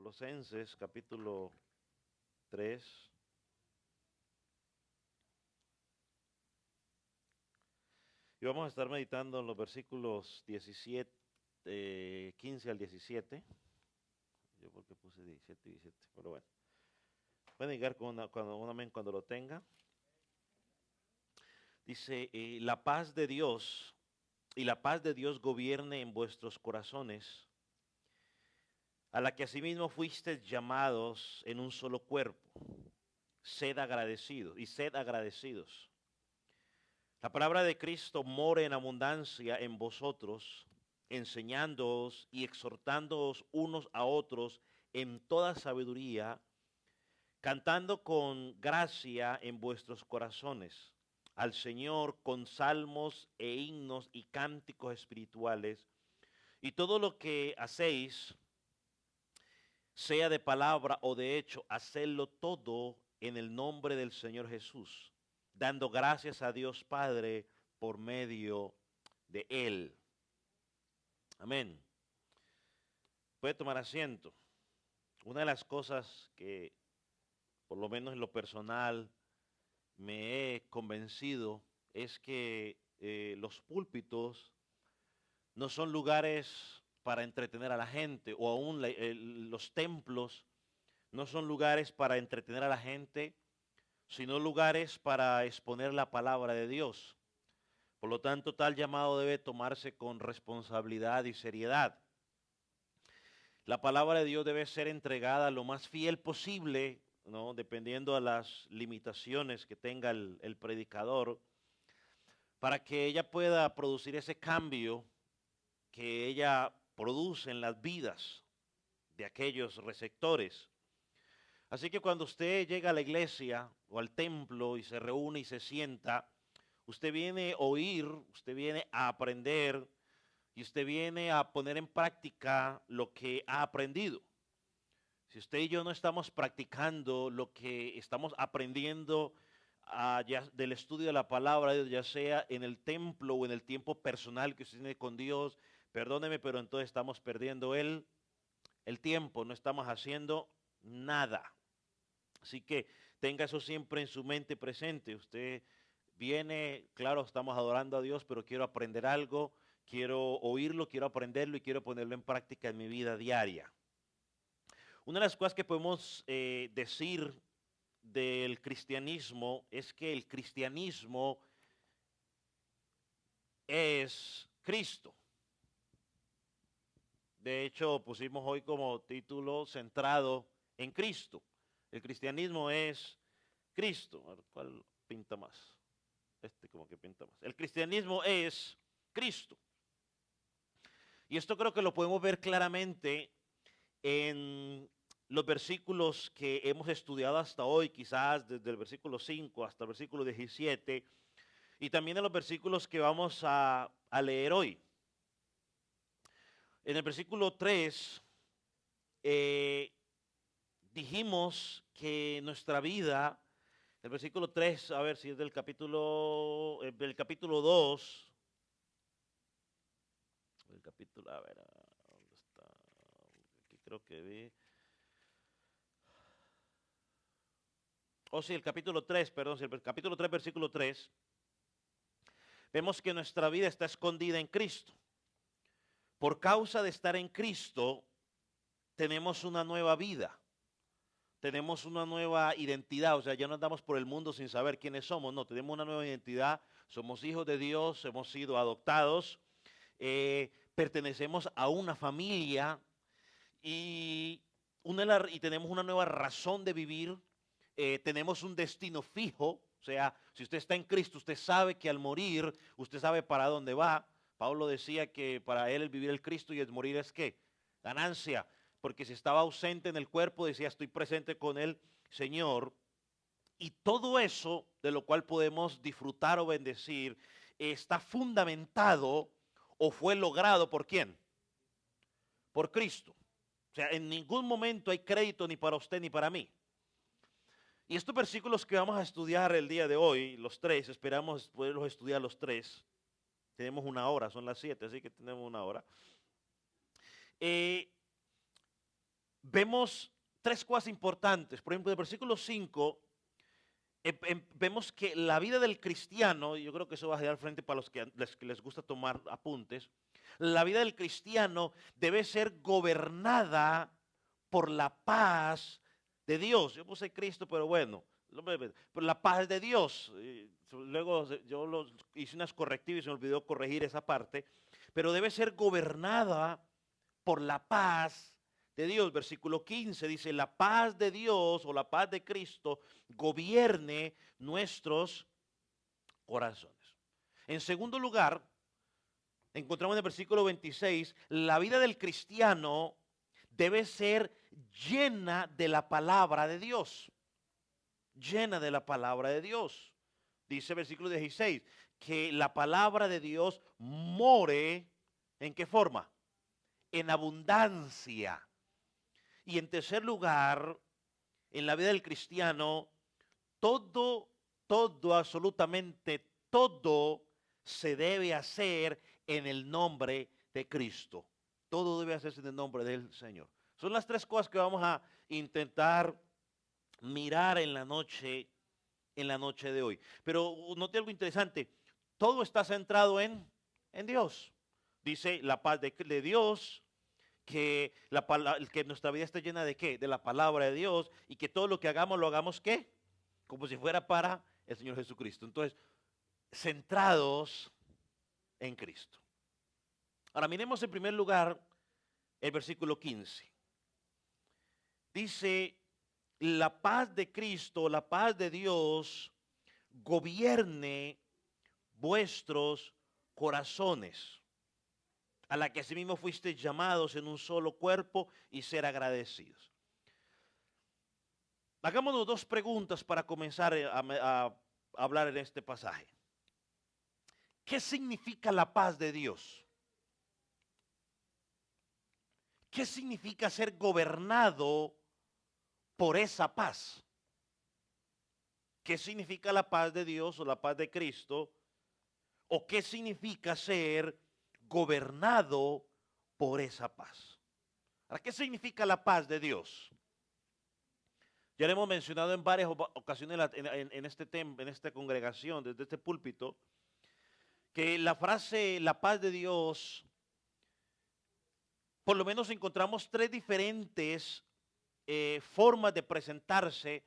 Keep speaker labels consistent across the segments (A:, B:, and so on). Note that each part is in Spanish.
A: Colosenses capítulo 3. Y vamos a estar meditando en los versículos 15 al 17. Yo porque puse 17 y 17, pero bueno. Pueden llegar un amén cuando lo tenga. Dice, la paz de Dios y la paz de Dios gobierne en vuestros corazones, a la que asimismo fuisteis llamados en un solo cuerpo. Sed agradecidos. La palabra de Cristo more en abundancia en vosotros, enseñándoos y exhortándoos unos a otros en toda sabiduría, cantando con gracia en vuestros corazones al Señor con salmos e himnos y cánticos espirituales, y todo lo que hacéis, sea de palabra o de hecho, hacedlo todo en el nombre del Señor Jesús, dando gracias a Dios Padre por medio de Él. Amén. Puede tomar asiento. Una de las cosas que, por lo menos en lo personal, me he convencido es que los púlpitos no son lugares para entretener a la gente, o aún los templos no son lugares para entretener a la gente, sino lugares para exponer la palabra de Dios. Por lo tanto, tal llamado debe tomarse con responsabilidad y seriedad. La palabra de Dios debe ser entregada lo más fiel posible, ¿no? Dependiendo a las limitaciones que tenga el predicador, para que ella pueda producir ese cambio que ella produce en las vidas de aquellos receptores. Así que cuando usted llega a la iglesia o al templo y se reúne y se sienta, usted viene a oír, usted viene a aprender y usted viene a poner en práctica lo que ha aprendido. Si usted y yo no estamos practicando lo que estamos aprendiendo ya del estudio de la palabra de Dios, ya sea en el templo o en el tiempo personal que usted tiene con Dios, perdóneme, pero entonces estamos perdiendo el tiempo, no estamos haciendo nada. Así que tenga eso siempre en su mente presente. Usted viene, claro, estamos adorando a Dios, pero quiero aprender algo, quiero oírlo, quiero aprenderlo y quiero ponerlo en práctica en mi vida diaria. Una de las cosas que podemos decir del cristianismo es que el cristianismo es Cristo. De hecho, pusimos hoy como título centrado en Cristo. El cristianismo es Cristo. A ver, ¿cuál pinta más? Este como que pinta más. El cristianismo es Cristo. Y esto creo que lo podemos ver claramente en los versículos que hemos estudiado hasta hoy, quizás desde el versículo 5 hasta el versículo 17, y también en los versículos que vamos a leer hoy. En el versículo 3 dijimos que nuestra vida, el versículo 3, a ver si es del capítulo 2, el capítulo, a ver, ¿dónde está? Aquí creo que vi. Sí, el capítulo 3, perdón, sí, el capítulo 3, versículo 3, vemos que nuestra vida está escondida en Cristo. Por causa de estar en Cristo, tenemos una nueva vida. Tenemos una nueva identidad, o sea, ya no andamos por el mundo sin saber quiénes somos, no, tenemos una nueva identidad, somos hijos de Dios, hemos sido adoptados, pertenecemos a una familia y tenemos una nueva razón de vivir, tenemos un destino fijo, o sea, si usted está en Cristo, usted sabe que al morir, usted sabe para dónde va. Pablo decía que para él el vivir el Cristo y el morir es ¿qué? Ganancia, porque si estaba ausente en el cuerpo, decía estoy presente con el Señor. Y todo eso de lo cual podemos disfrutar o bendecir está fundamentado o fue logrado ¿por quién? Por Cristo. O sea, en ningún momento hay crédito ni para usted ni para mí. Y estos versículos que vamos a estudiar el día de hoy, los tres, esperamos poderlos estudiar los tres. Tenemos una hora, son las 7, así que tenemos una hora. vemos tres cosas importantes. Por ejemplo, en el versículo 5, vemos que la vida del cristiano, y yo creo que eso va a quedar al frente para los que les gusta tomar apuntes, la vida del cristiano debe ser gobernada por la paz de Dios. Yo puse Cristo, pero bueno, por la paz de Dios. Luego yo hice unas correctivas y se me olvidó corregir esa parte, pero debe ser gobernada por la paz de Dios. Versículo 15 dice, la paz de Dios o la paz de Cristo gobierne nuestros corazones. En segundo lugar, encontramos en el versículo 26, la vida del cristiano debe ser llena de la palabra de Dios. Llena de la palabra de Dios. Dice el versículo 16, que la palabra de Dios more, ¿en qué forma? En abundancia. Y en tercer lugar, en la vida del cristiano, todo, absolutamente todo se debe hacer en el nombre de Cristo. Todo debe hacerse en el nombre del Señor. Son las tres cosas que vamos a intentar mirar en la noche de hoy. Pero note algo interesante. Todo está centrado en Dios. Dice la paz de Dios, que que nuestra vida esté llena de ¿qué? De la palabra de Dios, y que todo lo que hagamos lo hagamos ¿qué? Como si fuera para el Señor Jesucristo. Entonces, centrados en Cristo. Ahora miremos en primer lugar el versículo 15. Dice, la paz de Cristo, la paz de Dios, gobierne vuestros corazones, a la que asimismo fuisteis llamados en un solo cuerpo, y ser agradecidos. Hagámonos dos preguntas para comenzar a hablar en este pasaje. ¿Qué significa la paz de Dios? ¿Qué significa ser gobernado por esa paz? ¿Qué significa la paz de Dios o la paz de Cristo? ¿O qué significa ser gobernado por esa paz? ¿Qué significa la paz de Dios? Ya lo hemos mencionado en varias ocasiones en esta congregación, desde este púlpito, que la frase la paz de Dios, por lo menos encontramos tres diferentes formas de presentarse,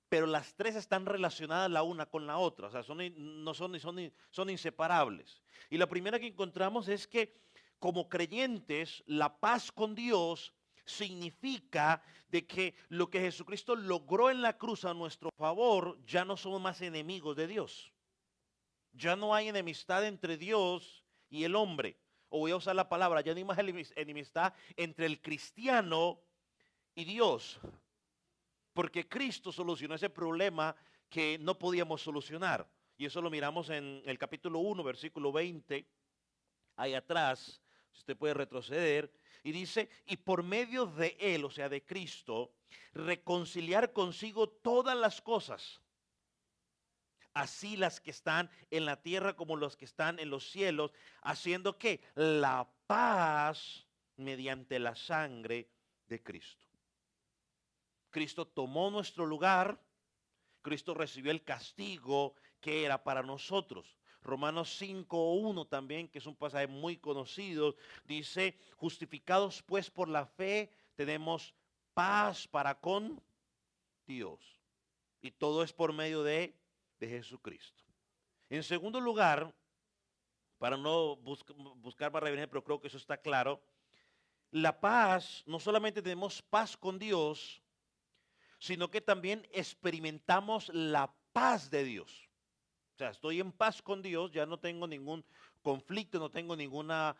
A: pero las tres están relacionadas la una con la otra, o sea, son inseparables. Y la primera que encontramos es que como creyentes, la paz con Dios significa de que lo que Jesucristo logró en la cruz a nuestro favor, ya no somos más enemigos de Dios. Ya no hay enemistad entre Dios y el hombre. O voy a usar la palabra, ya no hay más enemistad entre el cristiano y Dios. Porque Cristo solucionó ese problema que no podíamos solucionar. Y eso lo miramos en el capítulo 1, versículo 20, ahí atrás, si usted puede retroceder. Y dice, y por medio de Él, o sea, de Cristo, reconciliar consigo todas las cosas, así las que están en la tierra como las que están en los cielos, haciendo que la paz mediante la sangre de Cristo. Cristo tomó nuestro lugar, Cristo recibió el castigo que era para nosotros. Romanos 5:1 también, que es un pasaje muy conocido, dice, justificados pues por la fe, tenemos paz para con Dios. Y todo es por medio de Jesucristo. En segundo lugar, para no buscar más reverencia, pero creo que eso está claro, la paz, no solamente tenemos paz con Dios, sino que también experimentamos la paz de Dios. O sea, estoy en paz con Dios, ya no tengo ningún conflicto, no tengo ninguna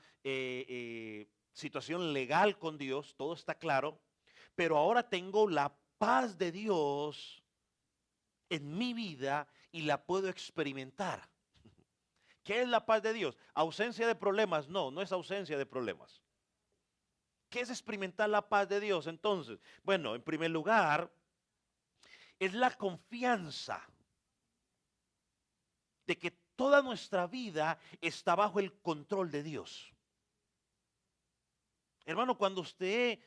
A: situación legal con Dios, todo está claro, pero ahora tengo la paz de Dios en mi vida y la puedo experimentar. ¿Qué es la paz de Dios? ¿Ausencia de problemas? No, no es ausencia de problemas. ¿Qué es experimentar la paz de Dios entonces? Bueno, en primer lugar, es la confianza de que toda nuestra vida está bajo el control de Dios. Hermano, cuando usted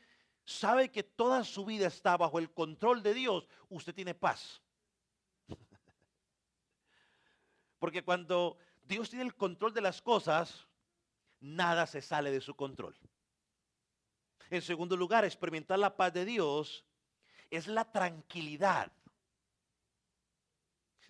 A: sabe que toda su vida está bajo el control de Dios, usted tiene paz. Porque cuando Dios tiene el control de las cosas, nada se sale de su control. En segundo lugar, experimentar la paz de Dios es la tranquilidad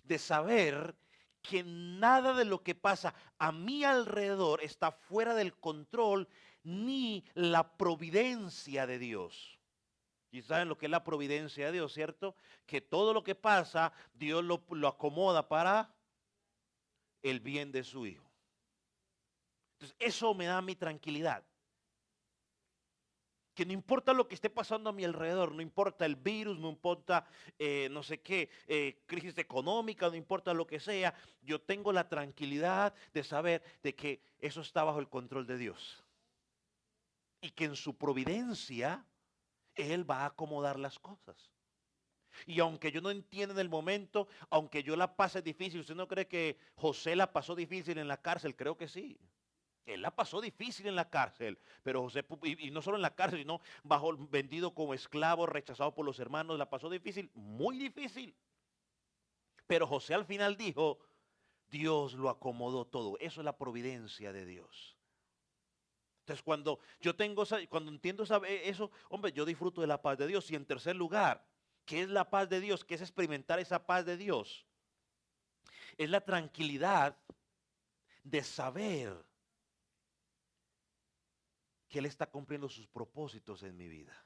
A: de saber que nada de lo que pasa a mi alrededor está fuera del control ni la providencia de Dios. Y saben lo que es la providencia de Dios, ¿cierto? Que todo lo que pasa, Dios lo acomoda para el bien de su Hijo. Entonces, eso me da mi tranquilidad. Que no importa lo que esté pasando a mi alrededor, no importa el virus, no importa no sé qué, crisis económica, no importa lo que sea, yo tengo la tranquilidad de saber de que eso está bajo el control de Dios. Y que en su providencia, Él va a acomodar las cosas. Y aunque yo no entienda en el momento, aunque yo la pase difícil, ¿usted no cree que José la pasó difícil en la cárcel? Creo que sí. Él la pasó difícil en la cárcel, pero José, y no solo en la cárcel, sino vendido como esclavo, rechazado por los hermanos, la pasó difícil, muy difícil. Pero José al final dijo, Dios lo acomodó todo. Eso es la providencia de Dios. Entonces cuando yo tengo, cuando entiendo eso, hombre, yo disfruto de la paz de Dios. Y en tercer lugar, ¿qué es la paz de Dios? ¿Qué es experimentar esa paz de Dios? Es la tranquilidad de saber que Él está cumpliendo sus propósitos en mi vida.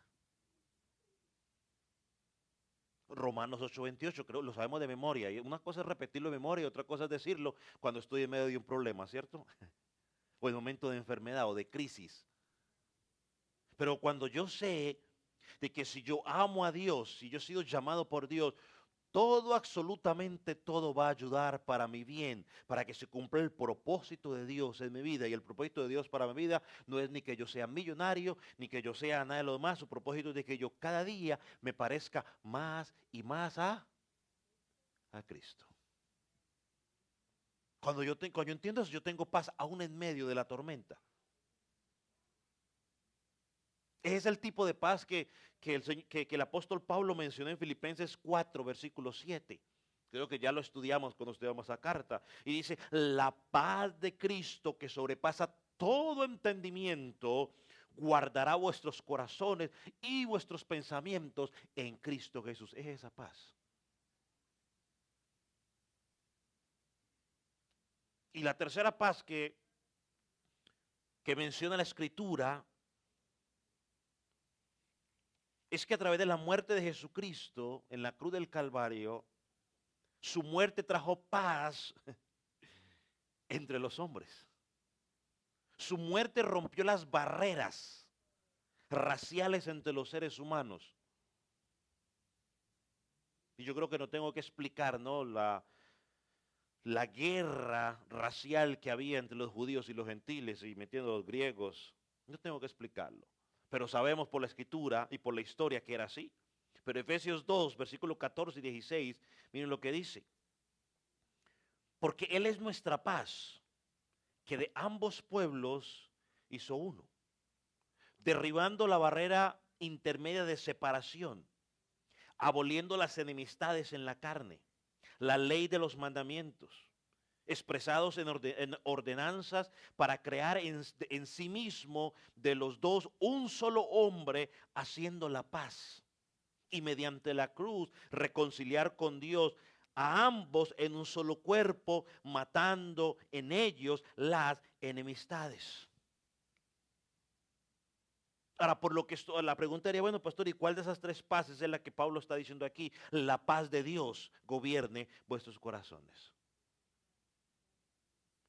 A: Romanos 8:28, creo, lo sabemos de memoria. Y una cosa es repetirlo de memoria y otra cosa es decirlo cuando estoy en medio de un problema, ¿cierto? O en momento de enfermedad o de crisis. Pero cuando yo sé de que si yo amo a Dios, si yo he sido llamado por Dios, todo, absolutamente todo va a ayudar para mi bien, para que se cumpla el propósito de Dios en mi vida. Y el propósito de Dios para mi vida no es ni que yo sea millonario, ni que yo sea nada de lo demás. Su propósito es de que yo cada día me parezca más y más a Cristo. Cuando yo entiendo eso, yo tengo paz aún en medio de la tormenta. Ese es el tipo de paz que el apóstol Pablo mencionó en Filipenses 4, versículo 7. Creo que ya lo estudiamos cuando estudiamos esa carta. Y dice, la paz de Cristo que sobrepasa todo entendimiento, guardará vuestros corazones y vuestros pensamientos en Cristo Jesús. Es esa paz. Y la tercera paz que menciona la Escritura es que a través de la muerte de Jesucristo en la cruz del Calvario, su muerte trajo paz entre los hombres. Su muerte rompió las barreras raciales entre los seres humanos. Y yo creo que no tengo que explicar, ¿no? La guerra racial que había entre los judíos y los gentiles y metiendo a los griegos. No tengo que explicarlo. Pero sabemos por la escritura y por la historia que era así. Pero Efesios 2, versículos 14 y 16, miren lo que dice. Porque Él es nuestra paz, que de ambos pueblos hizo uno, derribando la barrera intermedia de separación, aboliendo las enemistades en la carne, la ley de los mandamientos, expresados en ordenanzas para crear en sí mismo de los dos un solo hombre, haciendo la paz. Y mediante la cruz reconciliar con Dios a ambos en un solo cuerpo, matando en ellos las enemistades. Ahora, por lo que la pregunta sería, bueno, pastor, ¿y cuál de esas tres paces es la que Pablo está diciendo aquí? La paz de Dios gobierne vuestros corazones.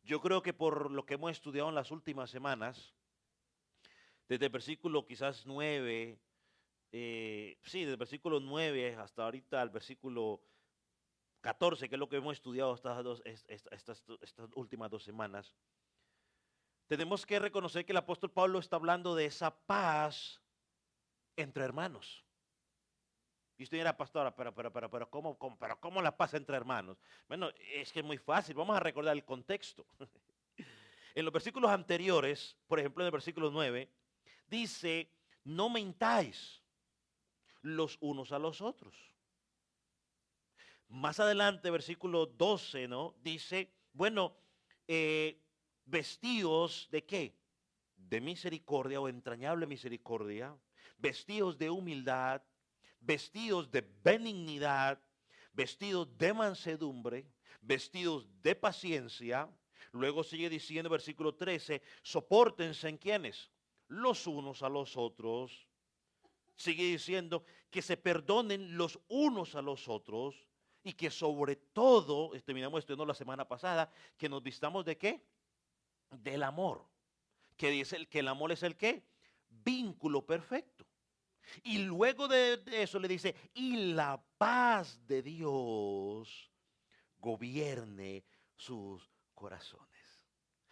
A: Yo creo que por lo que hemos estudiado en las últimas semanas, desde el versículo quizás 9, desde el versículo 9 hasta ahorita al versículo 14, que es lo que hemos estudiado estas últimas 2 semanas, tenemos que reconocer que el apóstol Pablo está hablando de esa paz entre hermanos. Y usted dirá, pastora, pero ¿cómo la paz entre hermanos? Bueno, es que es muy fácil. Vamos a recordar el contexto. En los versículos anteriores, por ejemplo en el versículo 9, dice, no mentáis. los unos a los otros. Más adelante, versículo 12, ¿no? Dice, bueno, vestíos de qué? De misericordia o entrañable misericordia, vestidos de humildad, vestidos de benignidad, vestidos de mansedumbre, vestidos de paciencia. Luego sigue diciendo versículo 13, sopórtense en quienes, los unos a los otros. Sigue diciendo que se perdonen los unos a los otros y que sobre todo, terminamos estudiando la semana pasada, que nos vistamos de qué? Del amor. Que dice que el amor es el qué? Vínculo perfecto. Y luego de eso le dice, y la paz de Dios gobierne sus corazones.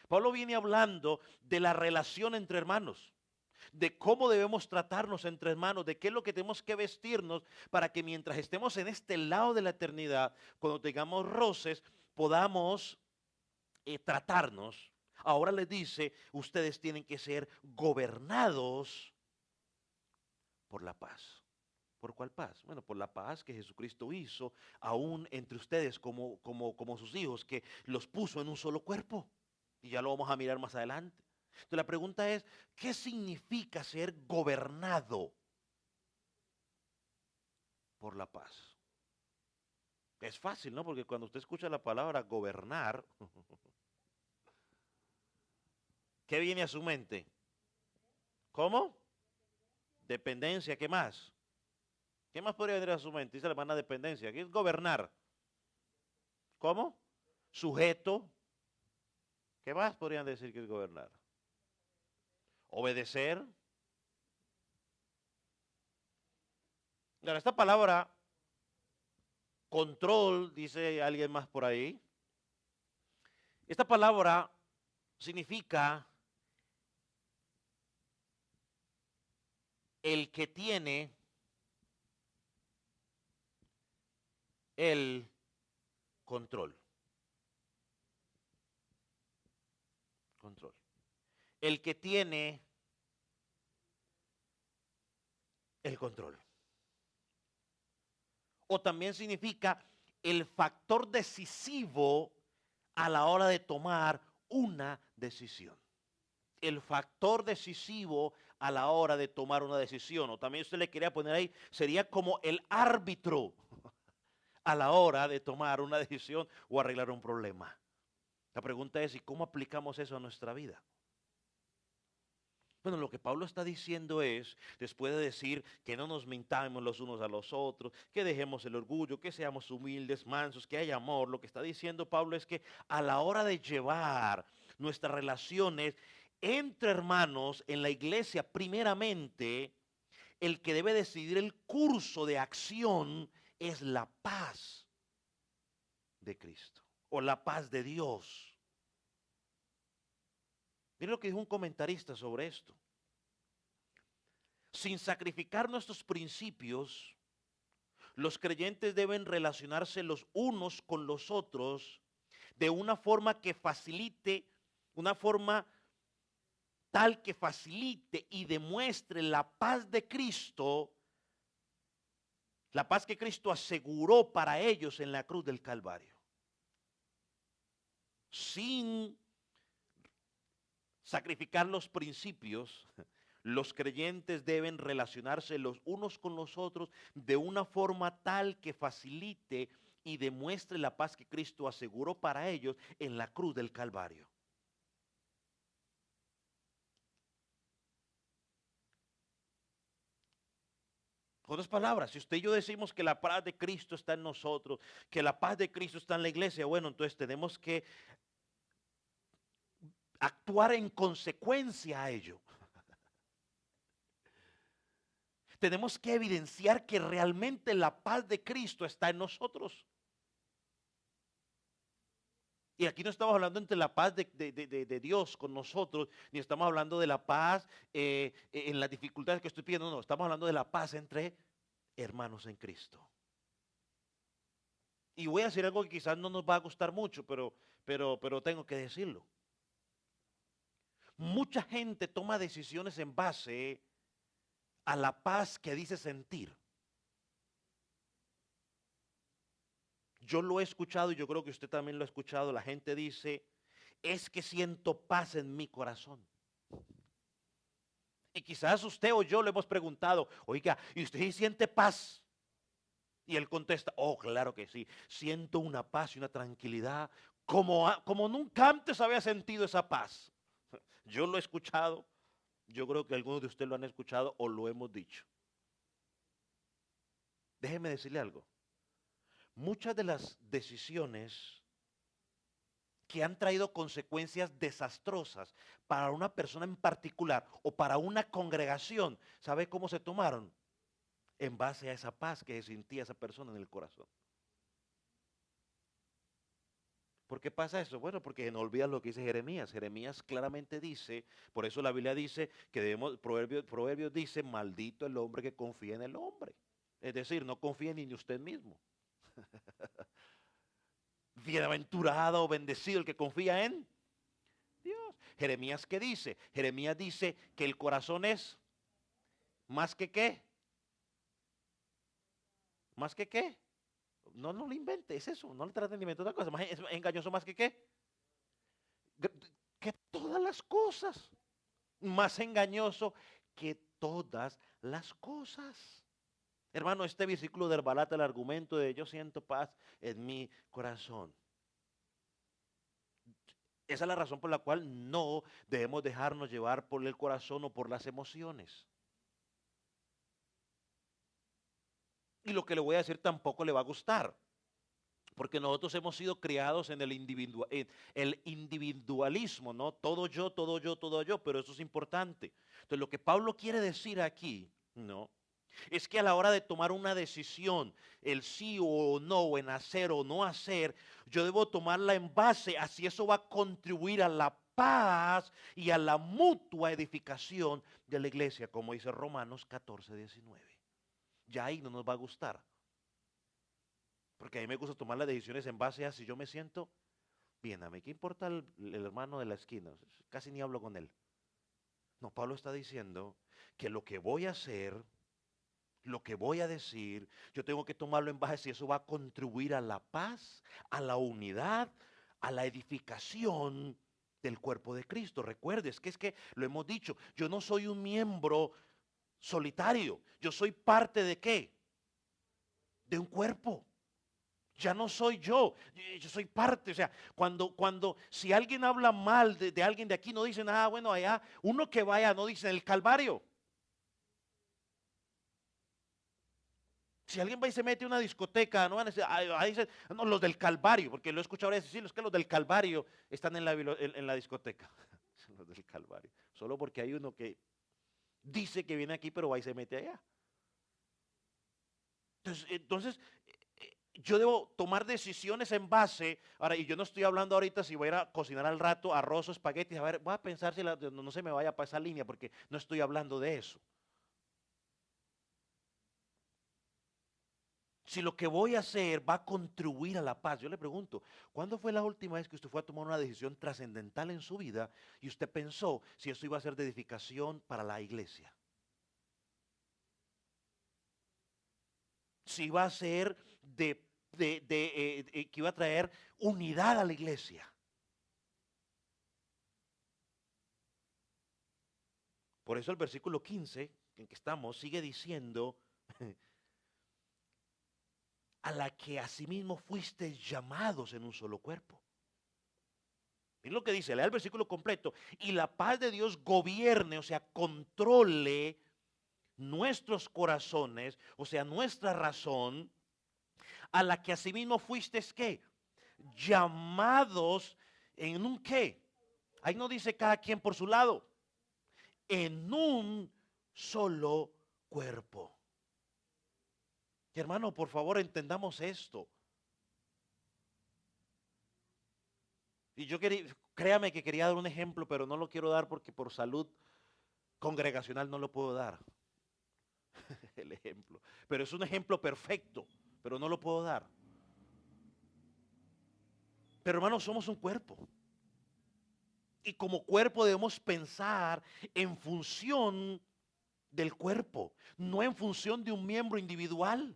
A: Pablo viene hablando de la relación entre hermanos, de cómo debemos tratarnos entre hermanos, de qué es lo que tenemos que vestirnos para que mientras estemos en este lado de la eternidad, cuando tengamos roces, podamos tratarnos. Ahora les dice, ustedes tienen que ser gobernados por la paz. ¿Por cuál paz? Bueno, por la paz que Jesucristo hizo aún entre ustedes como sus hijos, que los puso en un solo cuerpo. Y ya lo vamos a mirar más adelante. Entonces la pregunta es, ¿qué significa ser gobernado por la paz? Es fácil, ¿no? Porque cuando usted escucha la palabra gobernar, ¿qué viene a su mente? ¿Cómo? Dependencia, ¿qué más? ¿Qué más podría venir a su mente? Dice la hermana dependencia. ¿Qué es gobernar? ¿Cómo? Sujeto. ¿Qué más podrían decir que es gobernar? Obedecer. Ahora, esta palabra control, dice alguien más por ahí. Esta palabra significa el que tiene el control. Control. El que tiene el control. O también significa el factor decisivo a la hora de tomar una decisión. El factor decisivo a la hora de tomar una decisión. O también usted le quería poner ahí, sería como el árbitro a la hora de tomar una decisión o arreglar un problema. La pregunta es, ¿y cómo aplicamos eso a nuestra vida? Bueno, lo que Pablo está diciendo es, después de decir que no nos mintamos los unos a los otros, que dejemos el orgullo, que seamos humildes, mansos, que haya amor, lo que está diciendo Pablo es que a la hora de llevar nuestras relaciones entre hermanos en la iglesia, primeramente, el que debe decidir el curso de acción es la paz de Cristo o la paz de Dios. Miren lo que dijo un comentarista sobre esto. Sin sacrificar nuestros principios, los creyentes deben relacionarse los unos con los otros de una forma que facilite, una forma tal que facilite y demuestre la paz de Cristo, la paz que Cristo aseguró para ellos en la cruz del Calvario. Sin sacrificar los principios, los creyentes deben relacionarse los unos con los otros de una forma tal que facilite y demuestre la paz que Cristo aseguró para ellos en la cruz del Calvario. Con otras palabras, si usted y yo decimos que la paz de Cristo está en nosotros, que la paz de Cristo está en la iglesia, bueno, entonces tenemos que actuar en consecuencia a ello. Tenemos que evidenciar que realmente la paz de Cristo está en nosotros. Y aquí no estamos hablando entre la paz de Dios con nosotros, ni estamos hablando de la paz en las dificultades que estoy pidiendo, no, estamos hablando de la paz entre hermanos en Cristo. Y voy a decir algo que quizás no nos va a gustar mucho, pero tengo que decirlo. Mucha gente toma decisiones en base a la paz que dice sentir. Yo lo he escuchado y yo creo que usted también lo ha escuchado. La gente dice, es que siento paz en mi corazón. Y quizás usted o yo le hemos preguntado, oiga, ¿y usted sí siente paz? Y él contesta, oh, claro que sí, siento una paz y una tranquilidad como nunca antes había sentido esa paz. Yo lo he escuchado, yo creo que algunos de ustedes lo han escuchado o lo hemos dicho. Déjeme decirle algo. Muchas de las decisiones que han traído consecuencias desastrosas para una persona en particular o para una congregación, ¿sabe cómo se tomaron? En base a esa paz que sentía esa persona en el corazón. ¿Por qué pasa eso? Bueno, porque no olvidas lo que dice Jeremías. Jeremías claramente dice, por eso la Biblia dice que debemos, Proverbios dice, maldito el hombre que confía en el hombre. Es decir, no confía ni en usted mismo. Bienaventurado o bendecido el que confía en Dios. Jeremías, ¿qué dice? Jeremías dice que el corazón es más que qué. ¿Más que qué? No, no lo invente, es eso. No le traten de inventar otra cosa. Es engañoso más que qué. Que todas las cosas. Más engañoso que todas las cosas. Hermano, este versículo desbarata el argumento de yo siento paz en mi corazón. Esa es la razón por la cual no debemos dejarnos llevar por el corazón o por las emociones. Y lo que le voy a decir tampoco le va a gustar. Porque nosotros hemos sido criados en el individualismo, ¿no? Todo yo, todo yo, todo yo, pero eso es importante. Entonces, lo que Pablo quiere decir aquí, ¿no? Es que a la hora de tomar una decisión, el sí o no, o en hacer o no hacer, yo debo tomarla en base a si eso va a contribuir a la paz y a la mutua edificación de la iglesia, como dice Romanos 14:19. Ya ahí no nos va a gustar. Porque a mí me gusta tomar las decisiones en base a si yo me siento bien. A mí, ¿qué importa el hermano de la esquina? Casi ni hablo con él. No, Pablo está diciendo que lo que voy a hacer, lo que voy a decir, yo tengo que tomarlo en base a si eso va a contribuir a la paz, a la unidad, a la edificación del cuerpo de Cristo. Recuerde, es que lo hemos dicho, yo no soy un miembro solitario, yo soy parte de ¿qué? De un cuerpo. Ya no soy yo soy parte. O sea, si alguien habla mal de alguien de aquí, no dicen, ah, bueno, allá, uno que vaya, no dicen el Calvario. Si alguien va y se mete a una discoteca, no van a decir, ahí dicen, no, los del Calvario, porque lo he escuchado ahora decir, es que los del Calvario están en la discoteca. Los del Calvario. Solo porque hay uno que dice que viene aquí, pero va y se mete allá. Entonces yo debo tomar decisiones en base, ahora, y yo no estoy hablando ahorita si voy a ir a cocinar al rato arroz o espaguetis, a ver, voy a pensar si no se me vaya para esa línea, porque no estoy hablando de eso. Si lo que voy a hacer va a contribuir a la paz, yo le pregunto, ¿cuándo fue la última vez que usted fue a tomar una decisión trascendental en su vida y usted pensó si eso iba a ser de edificación para la iglesia? Si iba a ser que iba a traer unidad a la iglesia. Por eso el versículo 15 en que estamos sigue diciendo, a la que asimismo fuiste llamados en un solo cuerpo. Miren lo que dice, lea el versículo completo. Y la paz de Dios gobierne, o sea, controle nuestros corazones, o sea, nuestra razón, a la que asimismo fuiste, ¿qué? Llamados en un ¿qué? Ahí no dice cada quien por su lado, en un solo cuerpo. Y hermano, por favor, entendamos esto. Y yo créame que quería dar un ejemplo, pero no lo quiero dar porque por salud congregacional no lo puedo dar. El ejemplo. Pero es un ejemplo perfecto, pero no lo puedo dar. Pero hermano, somos un cuerpo. Y como cuerpo debemos pensar en función del cuerpo, no en función de un miembro individual.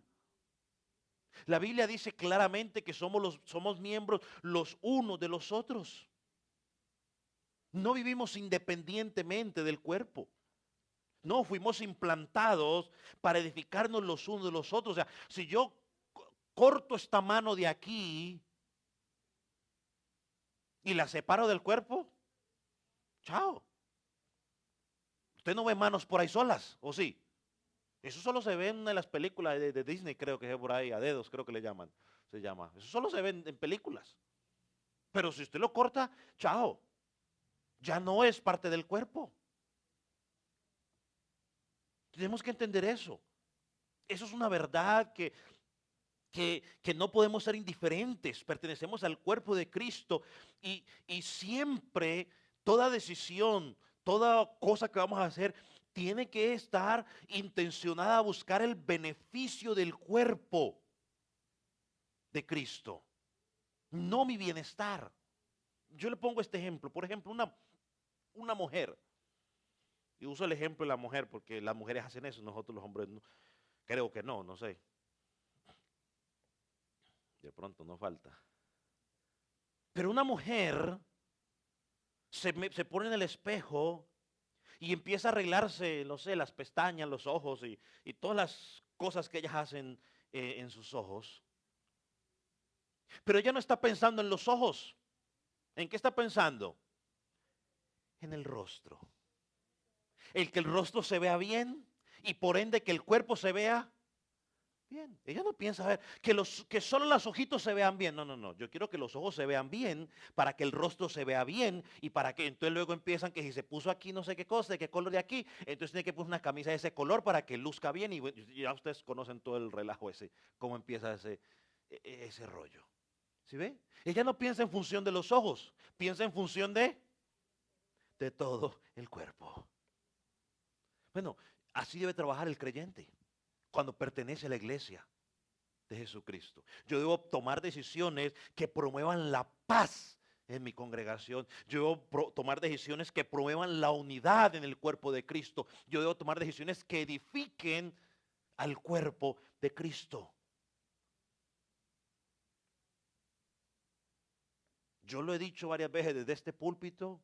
A: La Biblia dice claramente que somos miembros los unos de los otros. No vivimos independientemente del cuerpo. No, fuimos implantados para edificarnos los unos de los otros. O sea, si yo corto esta mano de aquí y la separo del cuerpo, chao. Usted no ve manos por ahí solas, ¿o sí? Eso solo se ve en las películas de Disney, creo que es por ahí, a dedos, creo que le llaman. Se llama. Eso solo se ve en películas. Pero si usted lo corta, chao. Ya no es parte del cuerpo. Tenemos que entender eso. Eso es una verdad que no podemos ser indiferentes. Pertenecemos al cuerpo de Cristo y siempre toda decisión, toda cosa que vamos a hacer, tiene que estar intencionada a buscar el beneficio del cuerpo de Cristo, no mi bienestar. Yo le pongo este ejemplo. Por ejemplo, una mujer. Y uso el ejemplo de la mujer porque las mujeres hacen eso, nosotros los hombres no, creo que no, no sé. De pronto no falta. Pero una mujer se pone en el espejo y empieza a arreglarse, no sé, las pestañas, los ojos y todas las cosas que ellas hacen en sus ojos. Pero ella no está pensando en los ojos. ¿En qué está pensando? En el rostro. El que el rostro se vea bien y por ende que el cuerpo se vea bien. Ella no piensa, a ver, que solo los ojitos se vean bien. No, no, no. Yo quiero que los ojos se vean bien para que el rostro se vea bien y para que entonces luego empiezan que si se puso aquí no sé qué cosa, de qué color de aquí, entonces tiene que poner una camisa de ese color para que luzca bien y ya ustedes conocen todo el relajo ese, cómo empieza ese rollo. ¿Sí ve? Ella no piensa en función de los ojos, piensa en función de todo el cuerpo. Bueno, así debe trabajar el creyente cuando pertenece a la iglesia de Jesucristo. Yo debo tomar decisiones que promuevan la paz en mi congregación. Yo debo tomar decisiones que promuevan la unidad en el cuerpo de Cristo. Yo debo tomar decisiones que edifiquen al cuerpo de Cristo. Yo lo he dicho varias veces desde este púlpito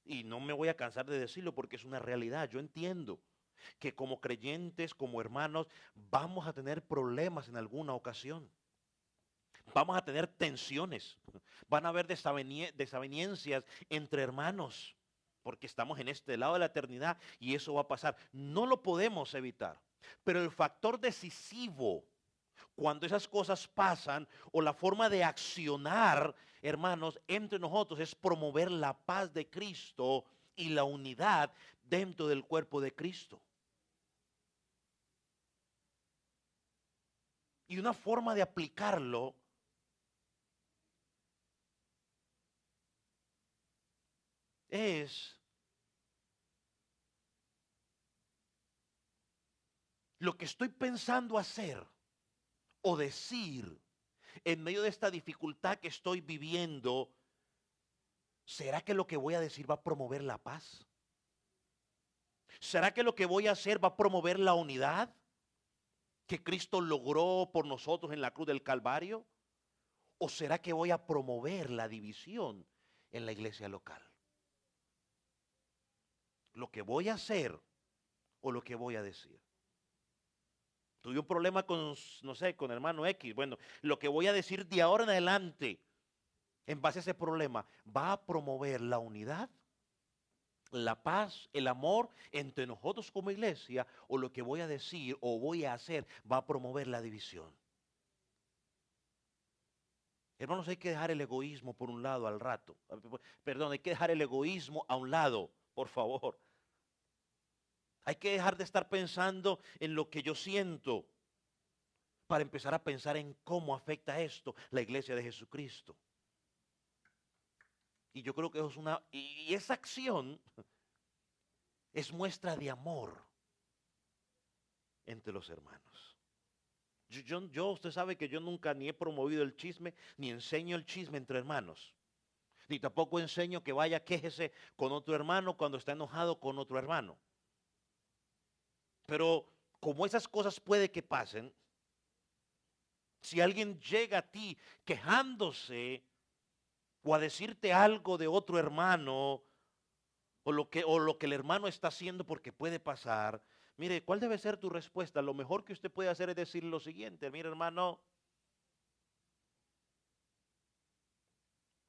A: y no me voy a cansar de decirlo porque es una realidad. Yo entiendo que como creyentes, como hermanos, vamos a tener problemas en alguna ocasión. Vamos a tener tensiones. Van a haber desavenencias entre hermanos, porque estamos en este lado de la eternidad y eso va a pasar. No lo podemos evitar. Pero el factor decisivo cuando esas cosas pasan o la forma de accionar, hermanos, entre nosotros es promover la paz de Cristo y la unidad dentro del cuerpo de Cristo. Y una forma de aplicarlo es lo que estoy pensando hacer o decir en medio de esta dificultad que estoy viviendo. ¿Será que lo que voy a decir va a promover la paz? ¿Será que lo que voy a hacer va a promover la unidad que Cristo logró por nosotros en la cruz del Calvario? ¿O será que voy a promover la división en la iglesia local? ¿Lo que voy a hacer o lo que voy a decir? Tuve un problema con, no sé, con hermano X. Bueno, lo que voy a decir de ahora en adelante, en base a ese problema, ¿va a promover la unidad, la paz, el amor entre nosotros como iglesia? ¿O lo que voy a decir o voy a hacer va a promover la división? Hermanos, hay que dejar el egoísmo por un lado al rato. Perdón, hay que dejar el egoísmo a un lado, por favor. Hay que dejar de estar pensando en lo que yo siento para empezar a pensar en cómo afecta esto la iglesia de Jesucristo. Y yo creo que eso es y esa acción es muestra de amor entre los hermanos. Usted sabe que yo nunca ni he promovido el chisme, ni enseño el chisme entre hermanos. Ni tampoco enseño que vaya, quéjese con otro hermano cuando está enojado con otro hermano. Pero como esas cosas puede que pasen, Si alguien llega a ti quejándose o a decirte algo de otro hermano, o lo que el hermano está haciendo porque puede pasar, mire, ¿cuál debe ser tu respuesta? Lo mejor que usted puede hacer es decir lo siguiente: mire, hermano,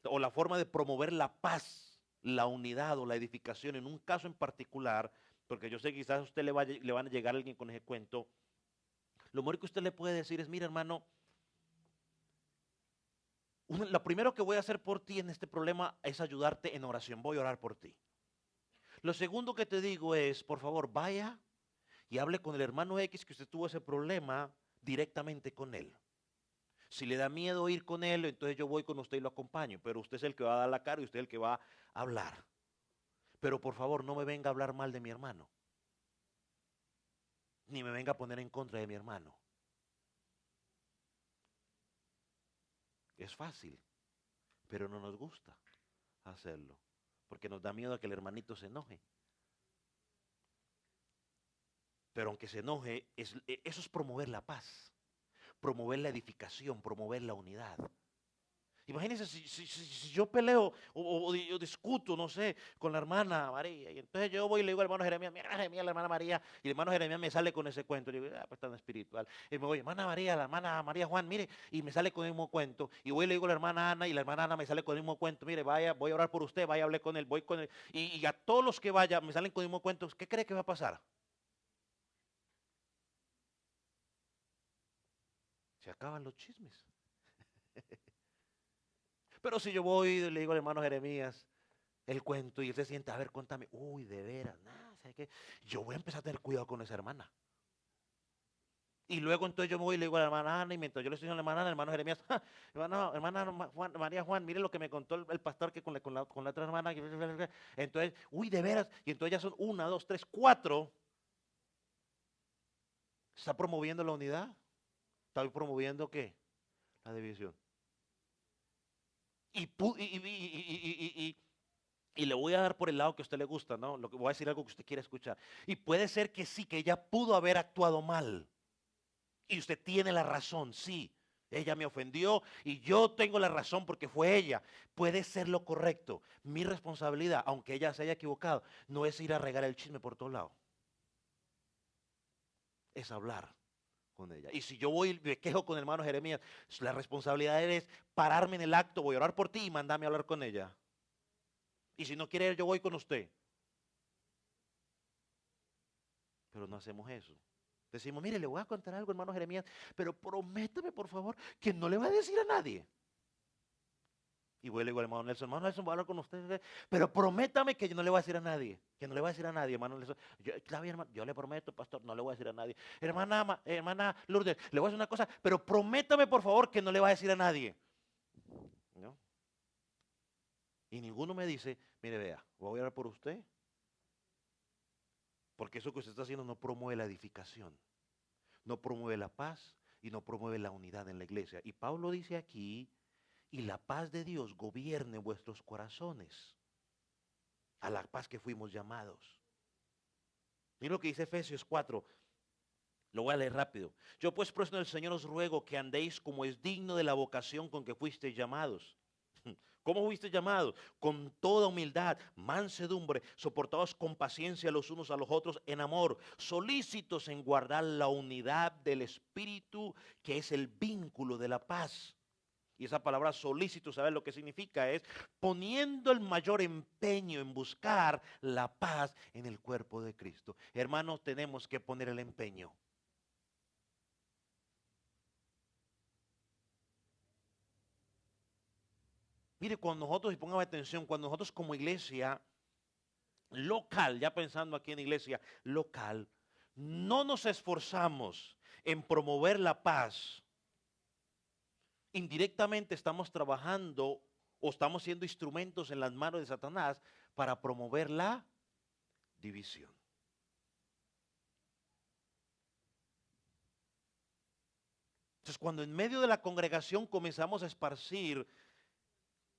A: o la forma de promover la paz, la unidad o la edificación en un caso en particular, porque yo sé que quizás a usted le van a llegar alguien con ese cuento. Lo mejor que usted le puede decir es: mire, hermano, lo primero que voy a hacer por ti en este problema es ayudarte en oración. Voy a orar por ti. Lo segundo que te digo es, por favor, vaya y hable con el hermano X que usted tuvo ese problema directamente con él. Si le da miedo ir con él, entonces yo voy con usted y lo acompaño, pero usted es el que va a dar la cara y usted es el que va a hablar. Pero por favor, no me venga a hablar mal de mi hermano, ni me venga a poner en contra de mi hermano. Es fácil, pero no nos gusta hacerlo, porque nos da miedo a que el hermanito se enoje. Pero aunque se enoje, eso es promover la paz, promover la edificación, promover la unidad. Imagínense si yo peleo o discuto, no sé, con la hermana María, y entonces yo voy y le digo al hermano Jeremías: mira, Jeremías, la hermana María, y el hermano Jeremías me sale con ese cuento. Y digo: pues tan espiritual. Y me voy: hermana María, la hermana María Juan, mire, y me sale con el mismo cuento. Y voy y le digo a la hermana Ana, y la hermana Ana me sale con el mismo cuento: mire, vaya, voy a orar por usted, vaya, hablé con él, voy con él. Y a todos los que vayan me salen con el mismo cuento. ¿Qué cree que va a pasar? Se acaban los chismes. Pero si yo voy y le digo al hermano Jeremías el cuento y él se siente: a ver, cuéntame. Uy, de veras, nada, ¿sabes qué? Yo voy a empezar a tener cuidado con esa hermana. Y luego entonces yo me voy y le digo a la hermana Ana, y mientras yo le estoy diciendo a la hermana Ana, el hermano Jeremías: hermana Juan, María Juan, mire lo que me contó el pastor que con la otra hermana. Entonces, uy, de veras. Y entonces ya son 1, 2, 3, 4. ¿Está promoviendo la unidad? ¿Está promoviendo qué? La división. Y le voy a dar por el lado que a usted le gusta, ¿no? Lo que voy a decir algo que usted quiere escuchar. Y puede ser que sí, que ella pudo haber actuado mal. Y usted tiene la razón, sí. Ella me ofendió y yo tengo la razón porque fue ella. Puede ser lo correcto. Mi responsabilidad, aunque ella se haya equivocado, no es ir a regar el chisme por todos lados. Es hablar con ella. Y si yo voy y me quejo con el hermano Jeremías, la responsabilidad es pararme en el acto, voy a orar por ti y mandarme a hablar con ella. Y si no quiere ir, yo voy con usted. Pero no hacemos eso. Decimos: mire, le voy a contar algo, hermano Jeremías, pero prométame, por favor, que no le va a decir a nadie. Y voy y le digo al hermano Nelson, voy a hablar con usted, pero prométame que yo no le voy a decir a nadie. Que no le voy a decir a nadie, hermano Nelson. Está bien, hermano, yo le prometo, pastor, no le voy a decir a nadie. Hermana Lourdes, le voy a decir una cosa, pero prométame, por favor, que no le va a decir a nadie. ¿No? Y ninguno me dice: mire, vea, voy a orar por usted, porque eso que usted está haciendo no promueve la edificación, no promueve la paz y no promueve la unidad en la iglesia. Y Pablo dice aquí: y la paz de Dios gobierne vuestros corazones, a la paz que fuimos llamados. Mira lo que dice Efesios 4, lo voy a leer rápido. Yo pues, preso en el Señor, os ruego que andéis como es digno de la vocación con que fuisteis llamados. ¿Cómo fuiste llamados? Con toda humildad, mansedumbre, soportados con paciencia los unos a los otros en amor, solícitos en guardar la unidad del Espíritu, que es el vínculo de la paz. Y esa palabra solícito, ¿sabes lo que significa? Es poniendo el mayor empeño en buscar la paz en el cuerpo de Cristo. Hermanos, tenemos que poner el empeño. Mire, cuando nosotros, y póngame atención, cuando nosotros como iglesia local, ya pensando aquí en iglesia local, no nos esforzamos en promover la paz, indirectamente estamos trabajando o estamos siendo instrumentos en las manos de Satanás para promover la división. Entonces, cuando en medio de la congregación comenzamos a esparcir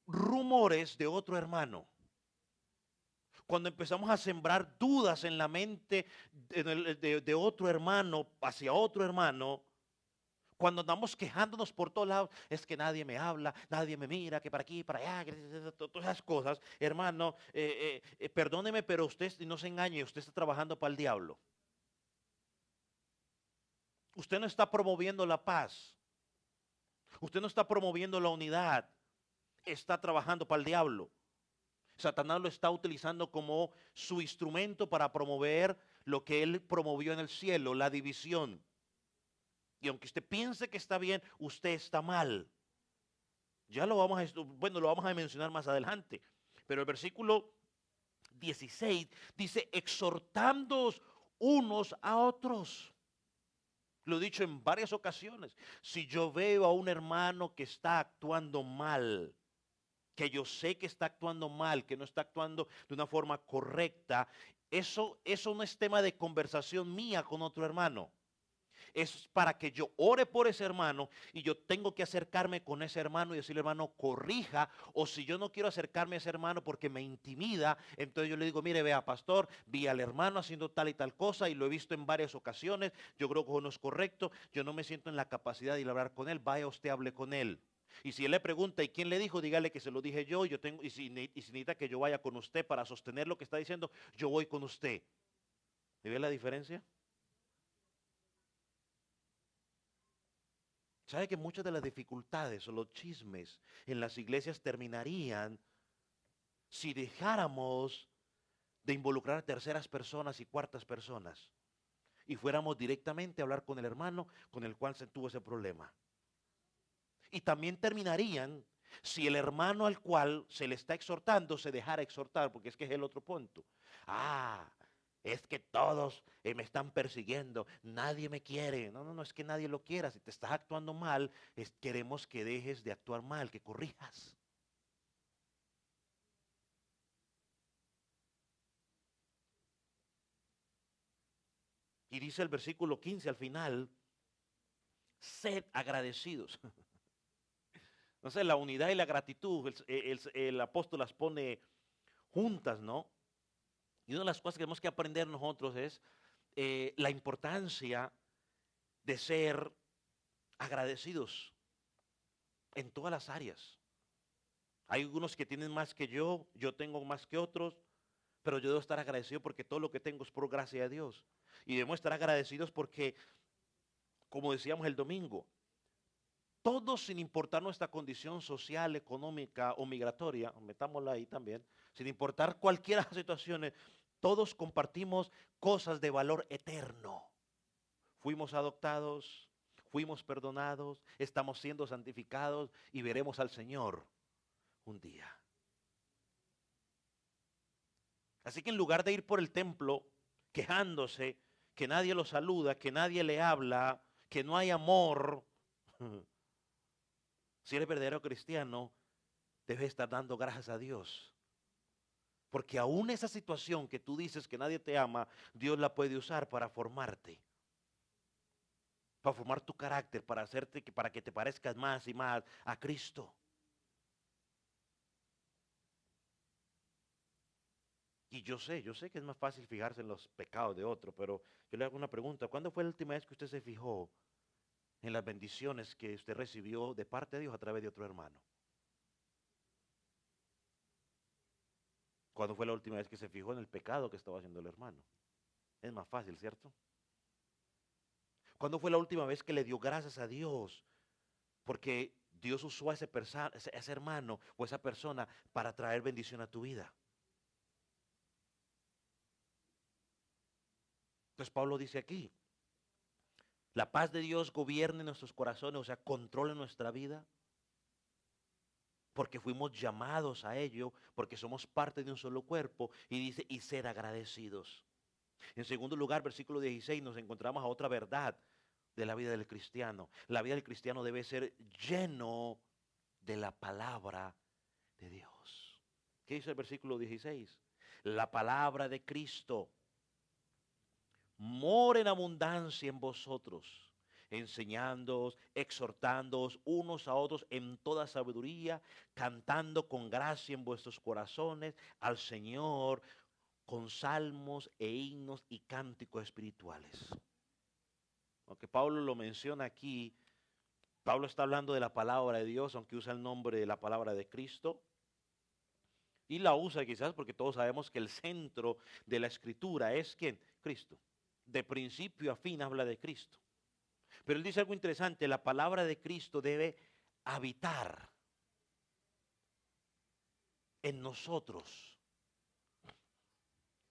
A: rumores de otro hermano, cuando empezamos a sembrar dudas en la mente de otro hermano hacia otro hermano, Cuando andamos quejándonos por todos lados, es que nadie me habla, nadie me mira, que para aquí, para allá, todas esas cosas. Hermano, perdóneme, pero usted no se engañe, usted está trabajando para el diablo. Usted no está promoviendo la paz. Usted no está promoviendo la unidad. Está trabajando para el diablo. Satanás lo está utilizando como su instrumento para promover lo que él promovió en el cielo, la división. Y aunque usted piense que está bien, usted está mal. Ya lo vamos lo vamos a mencionar más adelante. Pero el versículo 16 dice, exhortándoos unos a otros. Lo he dicho en varias ocasiones. Si yo veo a un hermano que está actuando mal, que yo sé que está actuando mal, que no está actuando de una forma correcta, eso no es tema de conversación mía con otro hermano. Es para que yo ore por ese hermano y yo tengo que acercarme con ese hermano y decirle, hermano, corrija. O si yo no quiero acercarme a ese hermano porque me intimida, entonces yo le digo, mire, vea, pastor, vi al hermano haciendo tal y tal cosa y lo he visto en varias ocasiones. Yo creo que no es correcto. Yo no me siento en la capacidad de ir a hablar con él. Vaya usted, hable con él. Y si él le pregunta, ¿y quién le dijo? Dígale que se lo dije yo. Y si necesita que yo vaya con usted para sostener lo que está diciendo, yo voy con usted. ¿Y ve la diferencia? ¿Sabe que muchas de las dificultades o los chismes en las iglesias terminarían si dejáramos de involucrar a terceras personas y cuartas personas y fuéramos directamente a hablar con el hermano con el cual se tuvo ese problema? Y también terminarían si el hermano al cual se le está exhortando se dejara exhortar, porque es que es el otro punto. Ah, es que todos me están persiguiendo, nadie me quiere. No, no, no, es que nadie lo quiera. Si te estás actuando mal, queremos que dejes de actuar mal, que corrijas. Y dice el versículo 15 al final, sed agradecidos. Entonces la unidad y la gratitud, el apóstol las pone juntas, ¿no? Y una de las cosas que tenemos que aprender nosotros es la importancia de ser agradecidos en todas las áreas. Hay algunos que tienen más que yo tengo más que otros, pero yo debo estar agradecido porque todo lo que tengo es por gracia de Dios. Y debemos estar agradecidos porque, como decíamos el domingo, todos sin importar nuestra condición social, económica o migratoria, metámosla ahí también, sin importar cualquiera de las situaciones, todos compartimos cosas de valor eterno. Fuimos adoptados, fuimos perdonados, estamos siendo santificados y veremos al Señor un día. Así que en lugar de ir por el templo quejándose, que nadie lo saluda, que nadie le habla, que no hay amor, si eres verdadero cristiano, debes estar dando gracias a Dios. Porque aún esa situación que tú dices que nadie te ama, Dios la puede usar para formarte. Para formar tu carácter, para que te parezcas más y más a Cristo. Y yo sé que es más fácil fijarse en los pecados de otro, pero yo le hago una pregunta. ¿Cuándo fue la última vez que usted se fijó en las bendiciones que usted recibió de parte de Dios a través de otro hermano? ¿Cuándo fue la última vez que se fijó en el pecado que estaba haciendo el hermano? Es más fácil, ¿cierto? ¿Cuándo fue la última vez que le dio gracias a Dios? Porque Dios usó a ese hermano o esa persona para traer bendición a tu vida. Entonces Pablo dice aquí, la paz de Dios gobierne nuestros corazones, o sea, controle nuestra vida, porque fuimos llamados a ello, porque somos parte de un solo cuerpo, y dice, y ser agradecidos. En segundo lugar, versículo 16, nos encontramos a otra verdad de la vida del cristiano. La vida del cristiano debe ser lleno de la palabra de Dios. ¿Qué dice el versículo 16? La palabra de Cristo mora en abundancia en vosotros, enseñándoos, exhortándoos unos a otros en toda sabiduría, cantando con gracia en vuestros corazones al Señor con salmos e himnos y cánticos espirituales. Aunque Pablo lo menciona aquí, Pablo está hablando de la palabra de Dios, aunque usa el nombre de la palabra de Cristo. Y la usa quizás porque todos sabemos que el centro de la escritura es ¿quién? Cristo. De principio a fin habla de Cristo. Pero él dice algo interesante, la palabra de Cristo debe habitar en nosotros.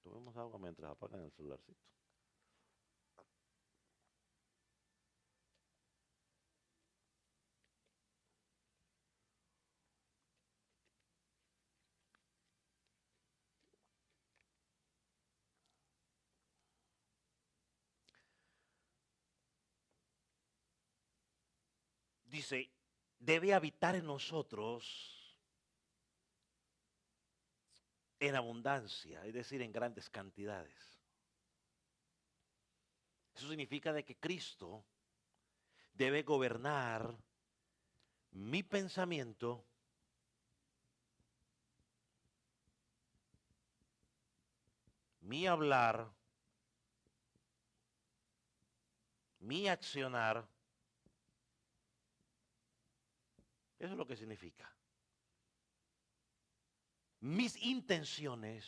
A: Tomemos agua mientras apagan el celularcito. Dice, debe habitar en nosotros en abundancia, es decir, en grandes cantidades. Eso significa de que Cristo debe gobernar mi pensamiento, mi hablar, mi accionar. Eso es lo que significa. Mis intenciones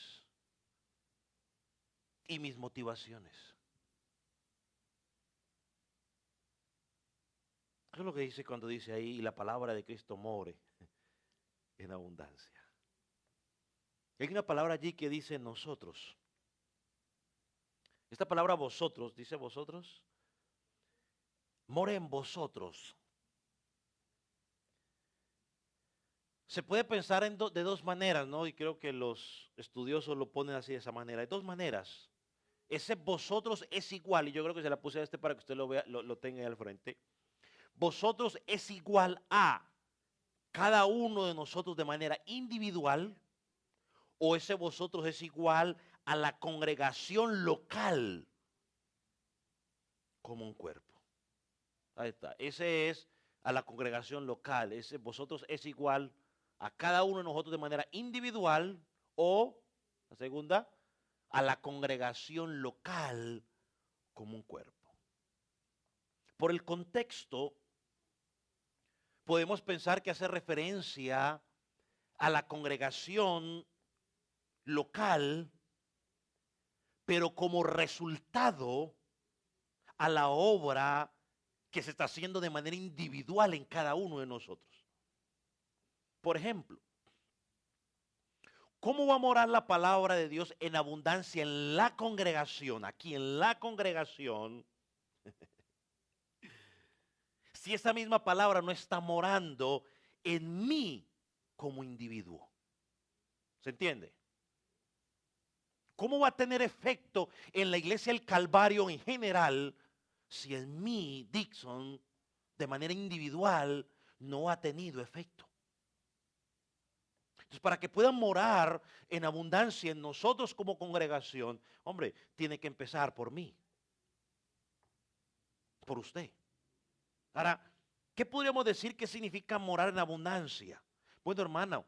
A: y mis motivaciones. Eso es lo que dice cuando dice ahí, la palabra de Cristo more en abundancia. Hay una palabra allí que dice nosotros. Esta palabra vosotros, dice vosotros, more en vosotros. Se puede pensar de dos maneras, ¿no? Y creo que los estudiosos lo ponen así de esa manera. Hay dos maneras. Ese vosotros es igual, y yo creo que se la puse a este para que usted lo vea, lo tenga ahí al frente. Vosotros es igual a cada uno de nosotros de manera individual, o ese vosotros es igual a la congregación local como un cuerpo. Ahí está. Ese es a la congregación local. Ese vosotros es igual a cada uno de nosotros de manera individual, o, la segunda, a la congregación local como un cuerpo. Por el contexto, podemos pensar que hace referencia a la congregación local, pero como resultado a la obra que se está haciendo de manera individual en cada uno de nosotros. Por ejemplo, ¿cómo va a morar la palabra de Dios en abundancia en la congregación, aquí en la congregación, si esa misma palabra no está morando en mí como individuo? ¿Se entiende? ¿Cómo va a tener efecto en la iglesia del Calvario en general si en mí, Dixon, de manera individual, no ha tenido efecto? Entonces, para que puedan morar en abundancia en nosotros como congregación, hombre, tiene que empezar por mí, por usted. Ahora, ¿qué podríamos decir que significa morar en abundancia? Bueno, hermano,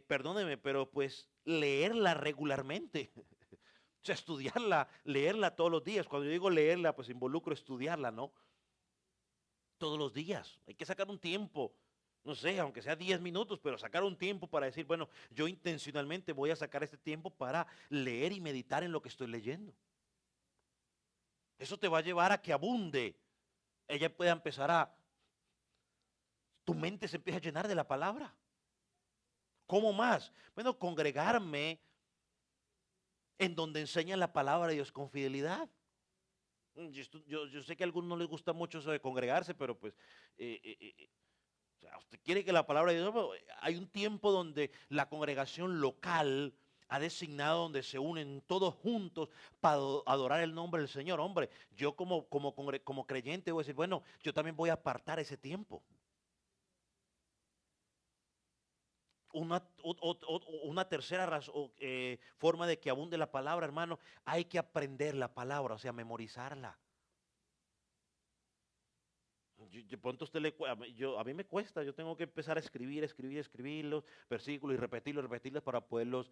A: perdóneme, pero pues leerla regularmente. O sea, estudiarla, leerla todos los días. Cuando yo digo leerla, pues involucro estudiarla, ¿no? Todos los días. Hay que sacar un tiempo, no sé, aunque sea 10 minutos, pero sacar un tiempo para decir, bueno, yo intencionalmente voy a sacar este tiempo para leer y meditar en lo que estoy leyendo. Eso te va a llevar a que abunde. Ella pueda empezar tu mente se empieza a llenar de la palabra. ¿Cómo más? Bueno, congregarme en donde enseñan la palabra de Dios con fidelidad. Yo sé que a algunos no les gusta mucho eso de congregarse, pero pues, o sea, usted quiere que la palabra de Dios, hay un tiempo donde la congregación local ha designado donde se unen todos juntos para adorar el nombre del Señor. Hombre, yo como creyente voy a decir, bueno, yo también voy a apartar ese tiempo. Una tercera razón, forma de que abunde la palabra, hermano, hay que aprender la palabra, o sea, memorizarla. Pronto usted a mí me cuesta, yo tengo que empezar a escribir los versículos y repetirlos para poderlos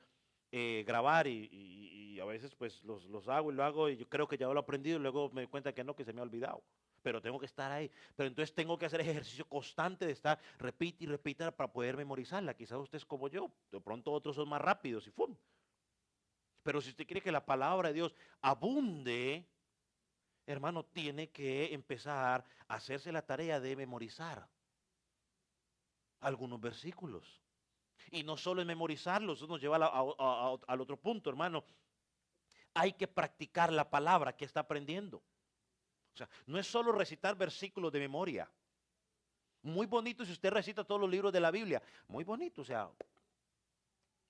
A: grabar y a veces pues los hago y lo hago y yo creo que ya lo he aprendido y luego me doy cuenta que no, que se me ha olvidado. pero tengo que estar ahí. Pero entonces tengo que hacer ejercicio constante de estar, repite y repita para poder memorizarla. Quizás usted es como yo, de pronto otros son más rápidos y ¡fum! Pero si usted quiere que la palabra de Dios abunde, hermano, tiene que empezar a hacerse la tarea de memorizar algunos versículos. Y no solo es memorizarlos, eso nos lleva al otro punto, hermano. Hay que practicar la palabra que está aprendiendo. O sea, no es solo recitar versículos de memoria. Muy bonito si usted recita todos los libros de la Biblia. Muy bonito, o sea,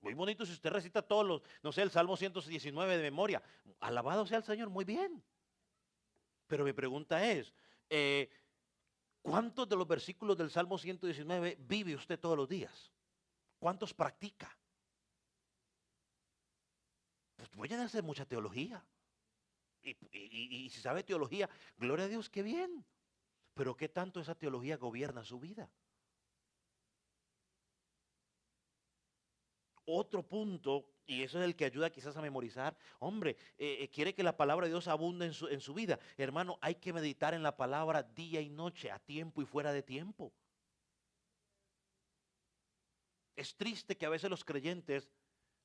A: muy bonito si usted recita todos los, no sé, el Salmo 119 de memoria. Alabado sea el Señor, muy bien. Pero mi pregunta es, eh, ¿cuántos de los versículos del Salmo 119 vive usted todos los días? ¿Cuántos practica? Pues voy a hacer mucha teología. Y si sabe teología, gloria a Dios, qué bien. Pero ¿qué tanto esa teología gobierna su vida? Otro punto, y eso es el que ayuda quizás a memorizar, hombre, quiere que la palabra de Dios abunde en su vida. Hermano, hay que meditar en la palabra día y noche, a tiempo y fuera de tiempo. Es triste que a veces los creyentes,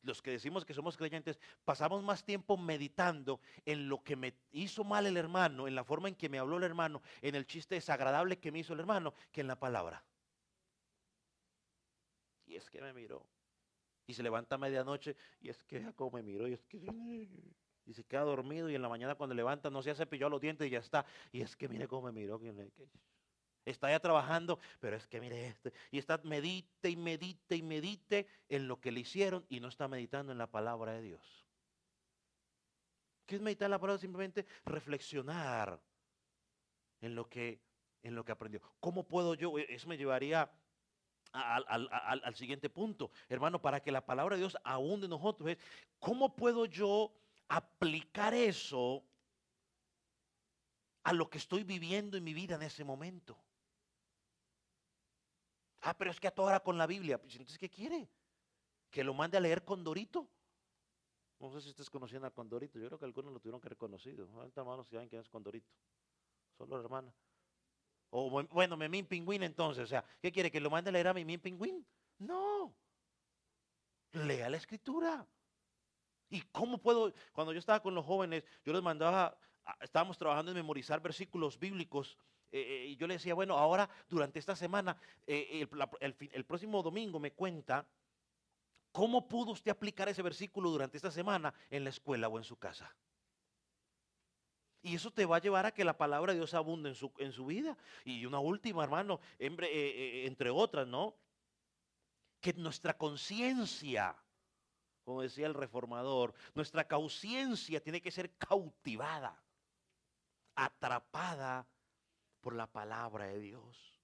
A: los que decimos que somos creyentes, pasamos más tiempo meditando en lo que me hizo mal el hermano, en la forma en que me habló el hermano, en el chiste desagradable que me hizo el hermano, que en la palabra. Y es que me miró. Y se levanta a medianoche y es que como me miró y es que... Y se queda dormido y en la mañana cuando levanta no se ha cepillado los dientes y ya está. Y es que mire cómo me miró. Está ya trabajando, pero es que mire esto. Y está medite y medite y medite en lo que le hicieron y no está meditando en la palabra de Dios. ¿Qué es meditar en la palabra? Simplemente reflexionar en en lo que aprendió. ¿Cómo puedo yo? Eso me llevaría al siguiente punto, hermano, para que la palabra de Dios abunde en nosotros. Es, ¿cómo puedo yo aplicar eso a lo que estoy viviendo en mi vida en ese momento? Ah, pero es que a toda hora con la Biblia. Pues entonces, ¿qué quiere? ¿Que lo mande a leer Condorito? No sé si ustedes conocían a Condorito. Yo creo que algunos lo tuvieron que reconocido. Ahorita manos saben quién es Condorito. Solo hermana. O bueno, Memín Pingüín entonces. O sea, ¿qué quiere? ¿Que lo mande a leer a Memín Pingüín? No. Lea la escritura. ¿Y cómo puedo? Cuando yo estaba con los jóvenes, yo les mandaba, estábamos trabajando en memorizar versículos bíblicos. Y yo les decía, bueno, ahora durante esta semana, el próximo domingo me cuenta cómo pudo usted aplicar ese versículo durante esta semana en la escuela o en su casa. Y eso te va a llevar a que la palabra de Dios abunde en su vida. Y una última, hermano, entre otras, ¿no? Que nuestra conciencia, como decía el reformador, nuestra conciencia tiene que ser cautivada, atrapada por la palabra de Dios.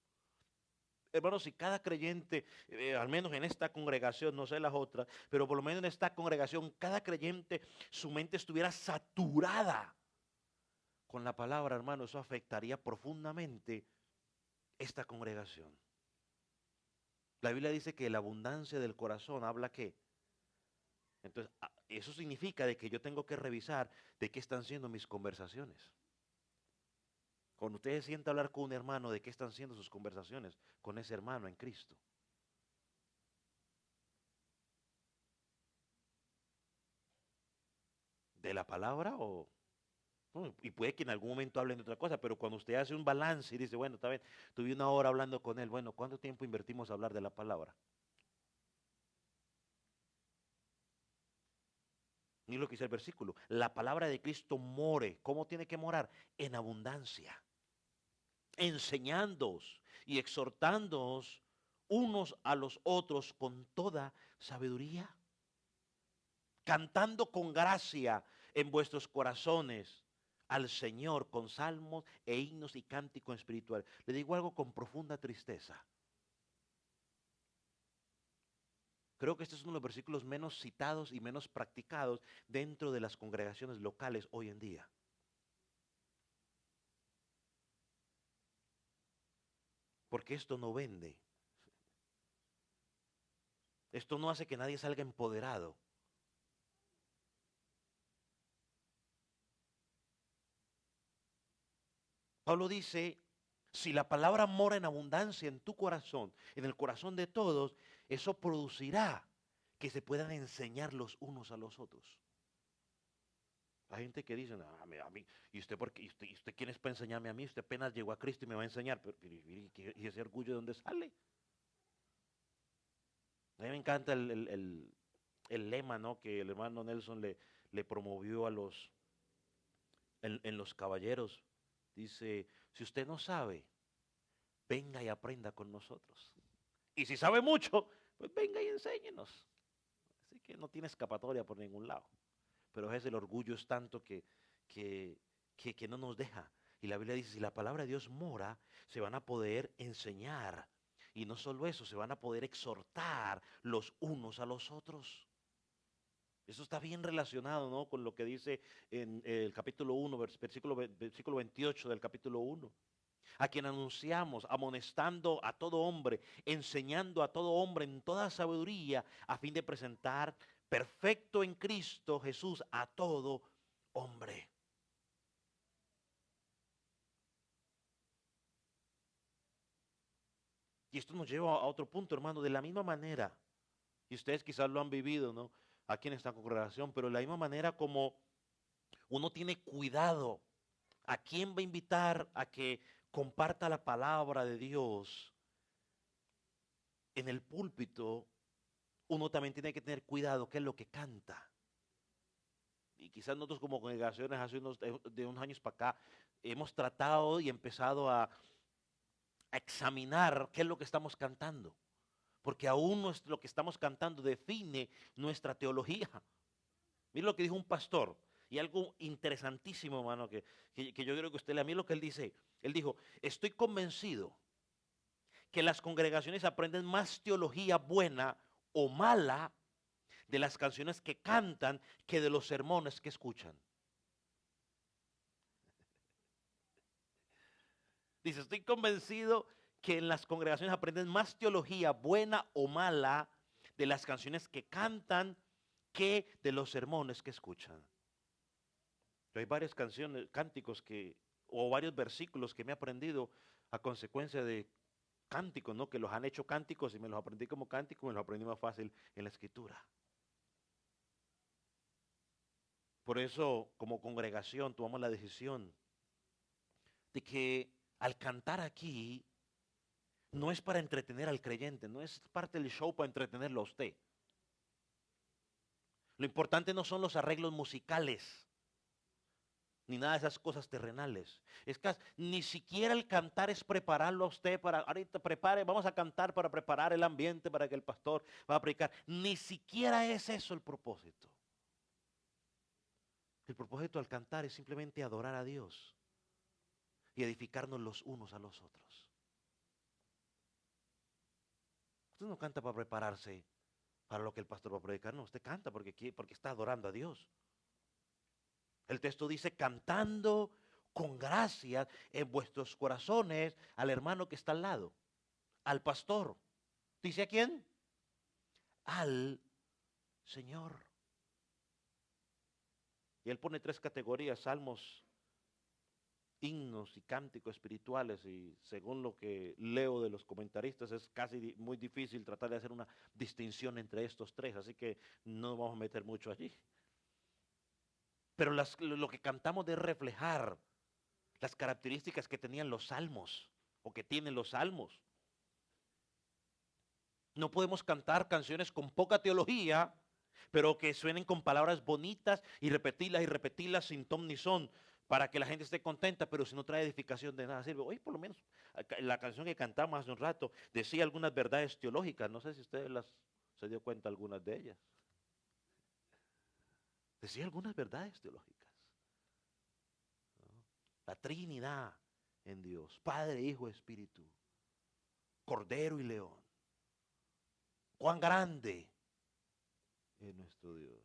A: Hermanos, si cada creyente, al menos en esta congregación, no sé las otras, pero por lo menos en esta congregación, cada creyente, su mente estuviera saturada con la palabra, hermano, eso afectaría profundamente esta congregación. La Biblia dice que la abundancia del corazón habla qué. Entonces, eso significa de que yo tengo que revisar de qué están siendo mis conversaciones. Cuando usted se sienta a hablar con un hermano, ¿de qué están siendo sus conversaciones con ese hermano en Cristo? ¿De la palabra o...? No, y puede que en algún momento hablen de otra cosa, pero cuando usted hace un balance y dice, bueno, está bien, tuve una hora hablando con él, bueno, ¿cuánto tiempo invertimos a hablar de la palabra? Ni lo que dice el versículo. La palabra de Cristo more. ¿Cómo tiene que morar? En abundancia. Enseñándoos y exhortándoos unos a los otros con toda sabiduría. Cantando con gracia en vuestros corazones al Señor con salmos e himnos y cántico espiritual. Le digo algo con profunda tristeza. Creo que este es uno de los versículos menos citados y menos practicados dentro de las congregaciones locales hoy en día. Porque esto no vende. Esto no hace que nadie salga empoderado. Pablo dice, si la palabra mora en abundancia en tu corazón, en el corazón de todos, eso producirá que se puedan enseñar los unos a los otros. Hay gente que dice, a mí, ¿y usted, por qué? ¿Y usted quién es para enseñarme a mí? Usted apenas llegó a Cristo y me va a enseñar. ¿Y ese orgullo de dónde sale? A mí me encanta el lema, ¿no?, que el hermano Nelson le promovió en los caballeros. Dice, si usted no sabe, venga y aprenda con nosotros. Y si sabe mucho, pues venga y enséñenos. Así que no tiene escapatoria por ningún lado. Pero es el orgullo es tanto que, que no nos deja. Y la Biblia dice, si la palabra de Dios mora, se van a poder enseñar. Y no solo eso, se van a poder exhortar los unos a los otros. Eso está bien relacionado, ¿no?, con lo que dice en el capítulo 1, versículo 28 del capítulo 1. A quien anunciamos, amonestando a todo hombre, enseñando a todo hombre en toda sabiduría, a fin de presentar perfecto en Cristo Jesús a todo hombre. Y esto nos lleva a otro punto, hermano, de la misma manera, y ustedes quizás lo han vivido, ¿no?, aquí en esta congregación, pero de la misma manera como uno tiene cuidado a quién va a invitar a que comparta la palabra de Dios en el púlpito, uno también tiene que tener cuidado qué es lo que canta. Y quizás nosotros como congregaciones hace de unos años para acá hemos tratado y empezado a examinar qué es lo que estamos cantando. Porque aún lo que estamos cantando define nuestra teología. Mire lo que dijo un pastor. Y algo interesantísimo, hermano, que yo creo que usted lea. Mire lo que él dice. Él dijo, estoy convencido que las congregaciones aprenden más teología buena o mala de las canciones que cantan que de los sermones que escuchan. Dice, estoy convencido que en las congregaciones aprenden más teología buena o mala de las canciones que cantan que de los sermones que escuchan. Yo hay varias canciones, cánticos o varios versículos que me he aprendido a consecuencia de cánticos, ¿no?, que los han hecho cánticos y me los aprendí como cánticos, me los aprendí más fácil en la escritura. Por eso, como congregación, tomamos la decisión de que al cantar aquí, no es para entretener al creyente, no es parte del show para entretenerlo a usted. Lo importante no son los arreglos musicales, ni nada de esas cosas terrenales. Es que ni siquiera el cantar es prepararlo a usted para, ahorita prepare, vamos a cantar para preparar el ambiente para que el pastor va a predicar. Ni siquiera es eso el propósito. El propósito al cantar es simplemente adorar a Dios y edificarnos los unos a los otros. Usted no canta para prepararse para lo que el pastor va a predicar, no, usted canta porque está adorando a Dios. El texto dice, cantando con gracia en vuestros corazones al hermano que está al lado, al pastor. ¿Dice a quién? Al Señor. Y él pone 3 categorías, salmos, himnos y cánticos espirituales, y según lo que leo de los comentaristas es casi muy difícil tratar de hacer una distinción entre estos 3, así que no vamos a meter mucho allí. Pero lo que cantamos de reflejar las características que tenían los salmos o que tienen los salmos. No podemos cantar canciones con poca teología, pero que suenen con palabras bonitas y repetirlas sin ton ni son, para que la gente esté contenta, pero si no trae edificación de nada sirve. Hoy por lo menos la canción que cantamos hace un rato decía algunas verdades teológicas, no sé si ustedes se dio cuenta algunas de ellas. Decía algunas verdades teológicas. ¿No? La Trinidad en Dios, Padre, Hijo, Espíritu, Cordero y León. Cuán grande es nuestro Dios.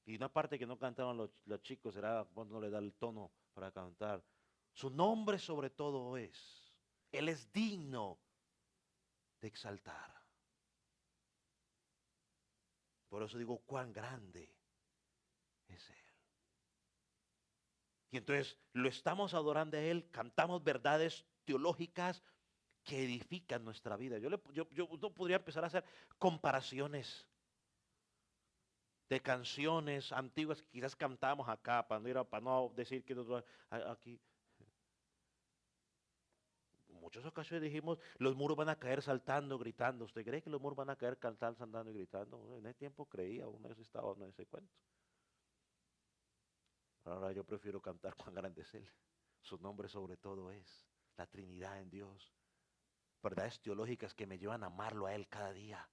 A: Y una parte que no cantaban los chicos era cuando no le da el tono para cantar. Su nombre sobre todo es. Él es digno de exaltar. Por eso digo, cuán grande es Él. Y entonces lo estamos adorando a Él, cantamos verdades teológicas que edifican nuestra vida. Yo podría empezar a hacer comparaciones de canciones antiguas que quizás cantábamos acá, para no decir que aquí. En muchas ocasiones dijimos, los muros van a caer saltando, gritando. ¿Usted cree que los muros van a caer cantando, saltando y gritando? Bueno, en ese tiempo creía, uno de esos estaba en ese cuento. Pero ahora yo prefiero cantar cuán grande es Él. Su nombre sobre todo es la Trinidad en Dios. Verdades teológicas que me llevan a amarlo a Él cada día.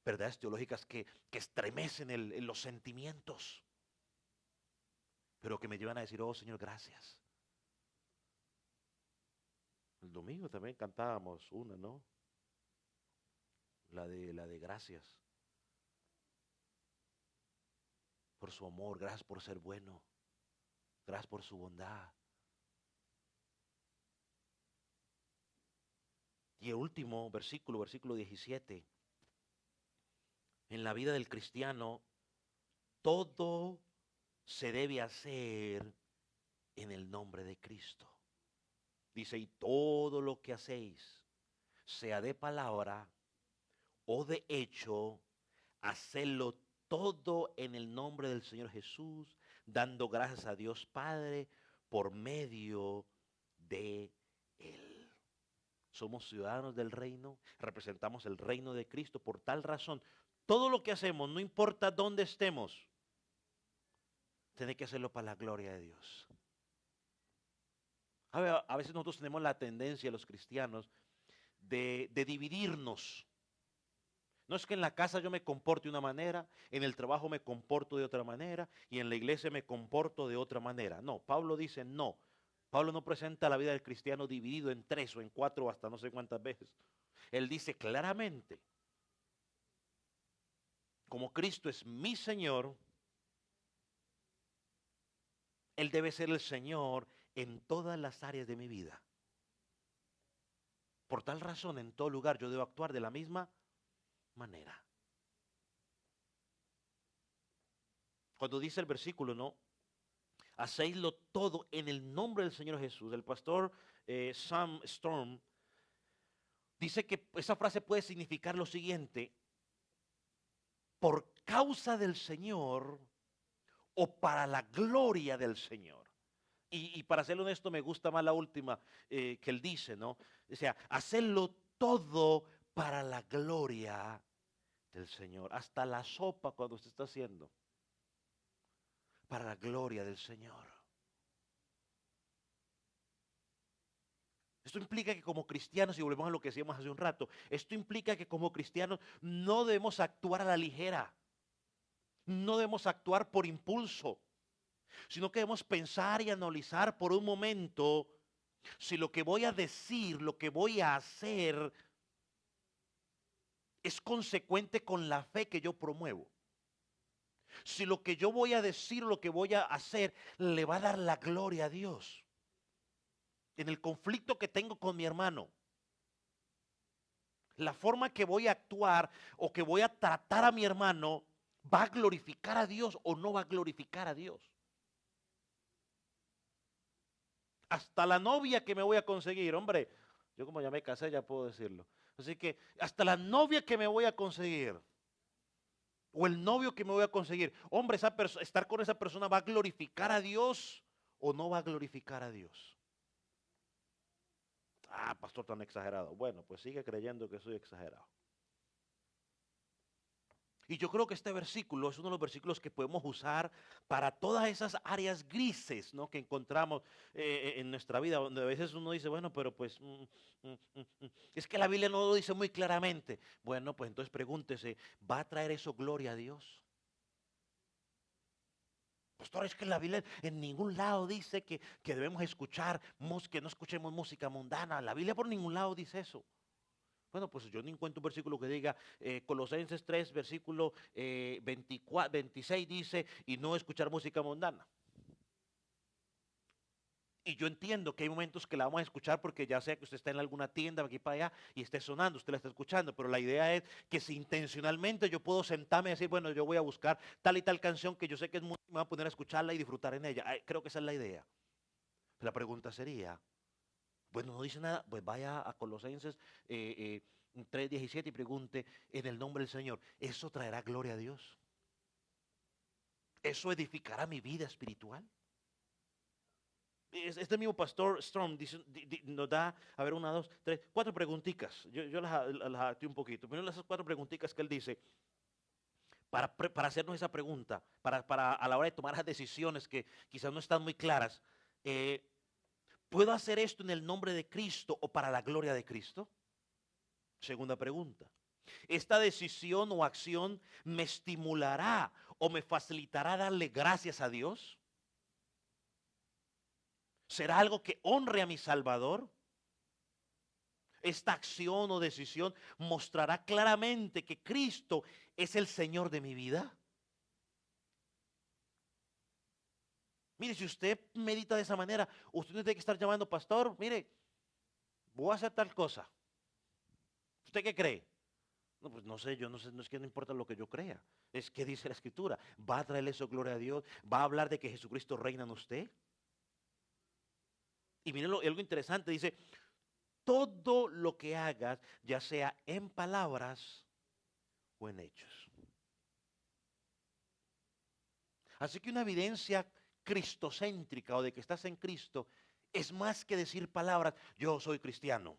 A: Verdades teológicas que estremecen en los sentimientos. Pero que me llevan a decir, oh Señor, gracias. El domingo también cantábamos una, ¿no? La de gracias. Por su amor, gracias por ser bueno. Gracias por su bondad. Y el último versículo, versículo 17. En la vida del cristiano, todo se debe hacer en el nombre de Cristo. Dice, y todo lo que hacéis, sea de palabra o de hecho, hacedlo todo en el nombre del Señor Jesús, dando gracias a Dios Padre por medio de Él. Somos ciudadanos del reino, representamos el reino de Cristo. Por tal razón, todo lo que hacemos, no importa dónde estemos, tiene que hacerlo para la gloria de Dios. A veces nosotros tenemos la tendencia, los cristianos, de dividirnos. No es que en la casa yo me comporte de una manera, en el trabajo me comporto de otra manera y en la iglesia me comporto de otra manera. No, Pablo dice no. Pablo no presenta la vida del cristiano dividido en 3 o en 4 o hasta no sé cuántas veces. Él dice claramente, como Cristo es mi Señor, Él debe ser el Señor en todas las áreas de mi vida. Por tal razón, en todo lugar yo debo actuar de la misma manera. Cuando dice el versículo, ¿no? Hacedlo todo en el nombre del Señor Jesús. El pastor Sam Storm dice que esa frase puede significar lo siguiente: por causa del Señor o para la gloria del Señor. Y para ser honesto, me gusta más la última que él dice, ¿no? O sea, hacerlo todo para la gloria del Señor. Hasta la sopa cuando usted está haciendo, para la gloria del Señor. Esto implica que como cristianos, y volvemos a lo que decíamos hace un rato, esto implica que como cristianos no debemos actuar a la ligera, no debemos actuar por impulso, sino que debemos pensar y analizar por un momento si lo que voy a decir, lo que voy a hacer, es consecuente con la fe que yo promuevo. Si lo que yo voy a decir, lo que voy a hacer, le va a dar la gloria a Dios. En el conflicto que tengo con mi hermano, la forma que voy a actuar o que voy a tratar a mi hermano, ¿va a glorificar a Dios o no va a glorificar a Dios? Hasta la novia que me voy a conseguir, hombre, yo como ya me casé ya puedo decirlo. Así que hasta la novia que me voy a conseguir o el novio que me voy a conseguir, hombre, estar con esa persona va a glorificar a Dios o no va a glorificar a Dios. Ah, pastor, tan exagerado. Bueno, pues sigue creyendo que soy exagerado. Y yo creo que este versículo es uno de los versículos que podemos usar para todas esas áreas grises, ¿no?, que encontramos en nuestra vida, donde a veces uno dice, bueno, pero pues es que la Biblia no lo dice muy claramente. Bueno, pues entonces pregúntese, ¿va a traer eso gloria a Dios? Pastor, es que la Biblia en ningún lado dice que debemos escuchar, que no escuchemos música mundana. La Biblia por ningún lado dice eso. Bueno, pues yo no encuentro un versículo que diga, Colosenses 3, versículo 26 dice, y no escuchar música mundana. Y yo entiendo que hay momentos que la vamos a escuchar porque ya sea que usted está en alguna tienda, aquí para allá, y esté sonando, usted la está escuchando, pero la idea es que si intencionalmente yo puedo sentarme y decir, bueno, yo voy a buscar tal y tal canción que yo sé que es muy, me voy a poner a escucharla y disfrutar en ella. Creo que esa es la idea. La pregunta sería, bueno, no dice nada, pues vaya a Colosenses 3:17 y pregunte en el nombre del Señor, ¿eso traerá gloria a Dios? ¿Eso edificará mi vida espiritual? Este mismo pastor Storm nos da, a ver, una, dos, tres, cuatro preguntitas. Yo las adapté un poquito. Pero esas cuatro preguntitas que él dice, para hacernos esa pregunta, para a la hora de tomar las decisiones que quizás no están muy claras, eh, ¿puedo hacer esto en el nombre de Cristo o para la gloria de Cristo? Segunda pregunta. ¿Esta decisión o acción me estimulará o me facilitará darle gracias a Dios? ¿Será algo que honre a mi Salvador? Esta acción o decisión mostrará claramente que Cristo es el Señor de mi vida. Mire, si usted medita de esa manera, usted no tiene que estar llamando, pastor, mire, voy a hacer tal cosa. ¿Usted qué cree? No, pues no sé, yo no sé, no es que no importa lo que yo crea, es que dice la Escritura, va a traerle eso gloria a Dios, va a hablar de que Jesucristo reina en usted. Y miren algo interesante, dice, todo lo que hagas, ya sea en palabras o en hechos. Así que una evidencia cristocéntrica o de que estás en Cristo es más que decir palabras, yo soy cristiano.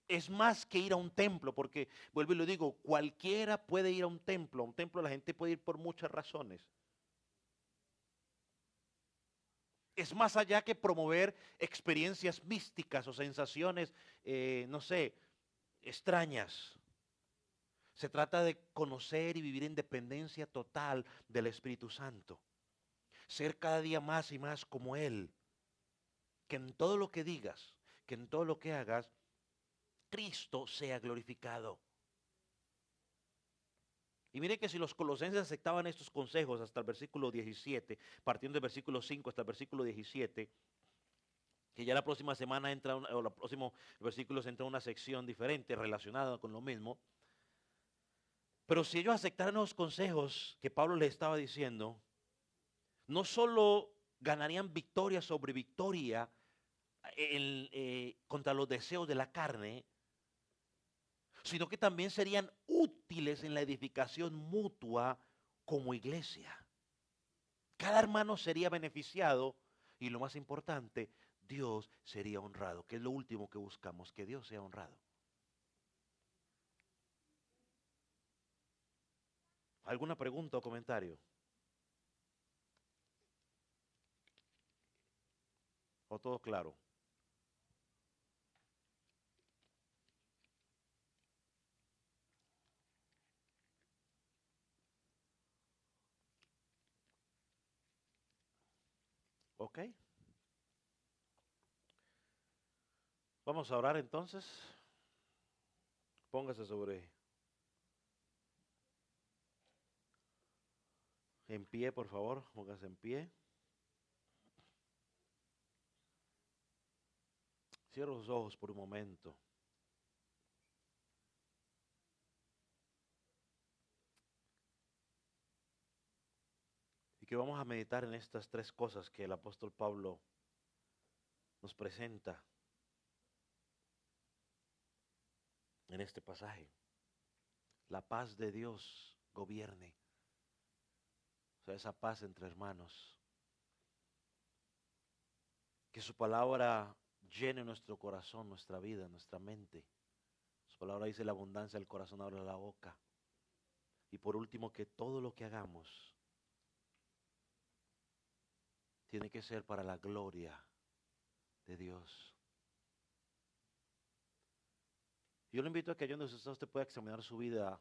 A: Es más que ir a un templo, porque vuelvo y lo digo, cualquiera puede ir a un templo. A un templo la gente puede ir por muchas razones. Es más allá que promover experiencias místicas o sensaciones, no sé, extrañas. Se trata de conocer y vivir en dependencia total del Espíritu Santo. Ser cada día más y más como Él. Que en todo lo que digas, que en todo lo que hagas, Cristo sea glorificado. Y miren que si los colosenses aceptaban estos consejos hasta el versículo 17, partiendo del versículo 5 hasta el versículo 17, que ya la próxima semana entra, o los próximos versículos entra una sección diferente relacionada con lo mismo, pero si ellos aceptaran los consejos que Pablo les estaba diciendo, no solo ganarían victoria sobre victoria contra los deseos de la carne, sino que también serían útiles en la edificación mutua como iglesia. Cada hermano sería beneficiado y lo más importante, Dios sería honrado, que es lo último que buscamos, que Dios sea honrado. ¿Alguna pregunta o comentario? ¿O todo claro? ¿Ok? Vamos a orar entonces. Póngase en pie, por favor. Póngase en pie. Cierra sus ojos por un momento. Y que vamos a meditar en estas tres cosas que el apóstol Pablo nos presenta en este pasaje. La paz de Dios gobierne. O sea, esa paz entre hermanos. Que su palabra llene nuestro corazón, nuestra vida, nuestra mente. Su palabra dice la abundancia del corazón abre la boca. Y por último, que todo lo que hagamos tiene que ser para la gloria de Dios. Yo le invito a que allá donde usted pueda examinar su vida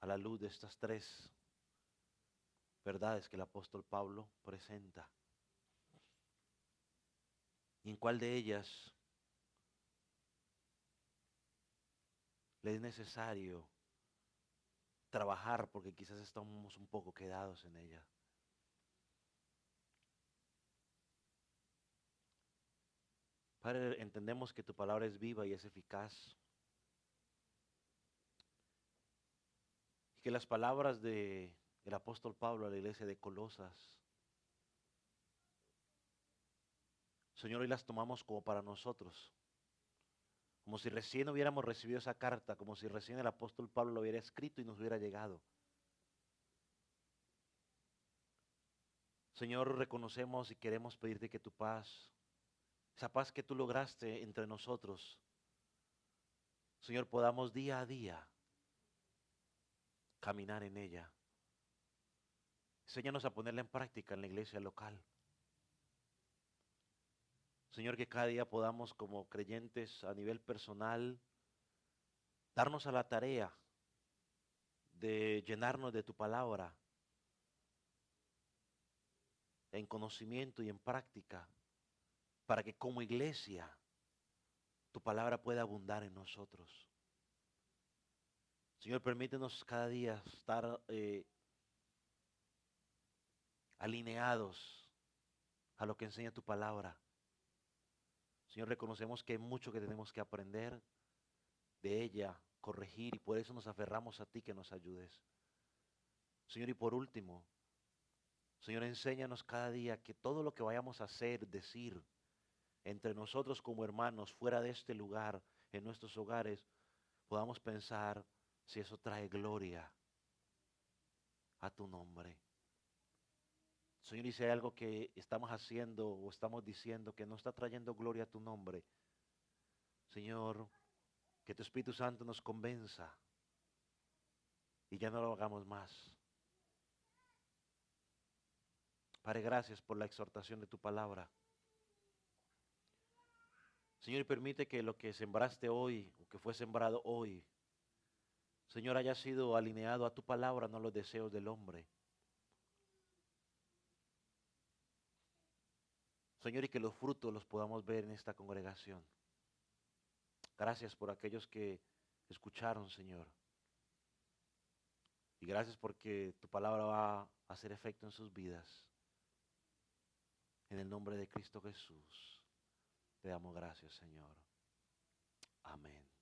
A: a la luz de estas tres verdades que el apóstol Pablo presenta. ¿Y en cuál de ellas le es necesario trabajar porque quizás estamos un poco quedados en ella? Padre, entendemos que tu palabra es viva y es eficaz. Y que las palabras del apóstol Pablo a la iglesia de Colosas, Señor, hoy las tomamos como para nosotros. Como si recién hubiéramos recibido esa carta, como si recién el apóstol Pablo lo hubiera escrito y nos hubiera llegado. Señor, reconocemos y queremos pedirte que tu paz, esa paz que tú lograste entre nosotros, Señor, podamos día a día caminar en ella. Enséñanos a ponerla en práctica en la iglesia local. Señor, que cada día podamos como creyentes a nivel personal darnos a la tarea de llenarnos de tu palabra en conocimiento y en práctica, para que como iglesia tu palabra pueda abundar en nosotros. Señor, permítenos cada día estar alineados a lo que enseña tu palabra. Señor, reconocemos que hay mucho que tenemos que aprender de ella, corregir, y por eso nos aferramos a ti que nos ayudes. Señor, y por último, Señor, enséñanos cada día que todo lo que vayamos a hacer, decir, entre nosotros como hermanos, fuera de este lugar, en nuestros hogares, podamos pensar si eso trae gloria a tu nombre. Señor, y si hay algo que estamos haciendo o estamos diciendo que no está trayendo gloria a tu nombre, Señor, que tu Espíritu Santo nos convenza y ya no lo hagamos más. Padre, gracias por la exhortación de tu palabra. Señor, y permite que lo que sembraste hoy, o que fue sembrado hoy, Señor, haya sido alineado a tu palabra, no a los deseos del hombre. Señor, y que los frutos los podamos ver en esta congregación. Gracias por aquellos que escucharon, Señor. Y gracias porque tu palabra va a hacer efecto en sus vidas. En el nombre de Cristo Jesús, te damos gracias, Señor. Amén.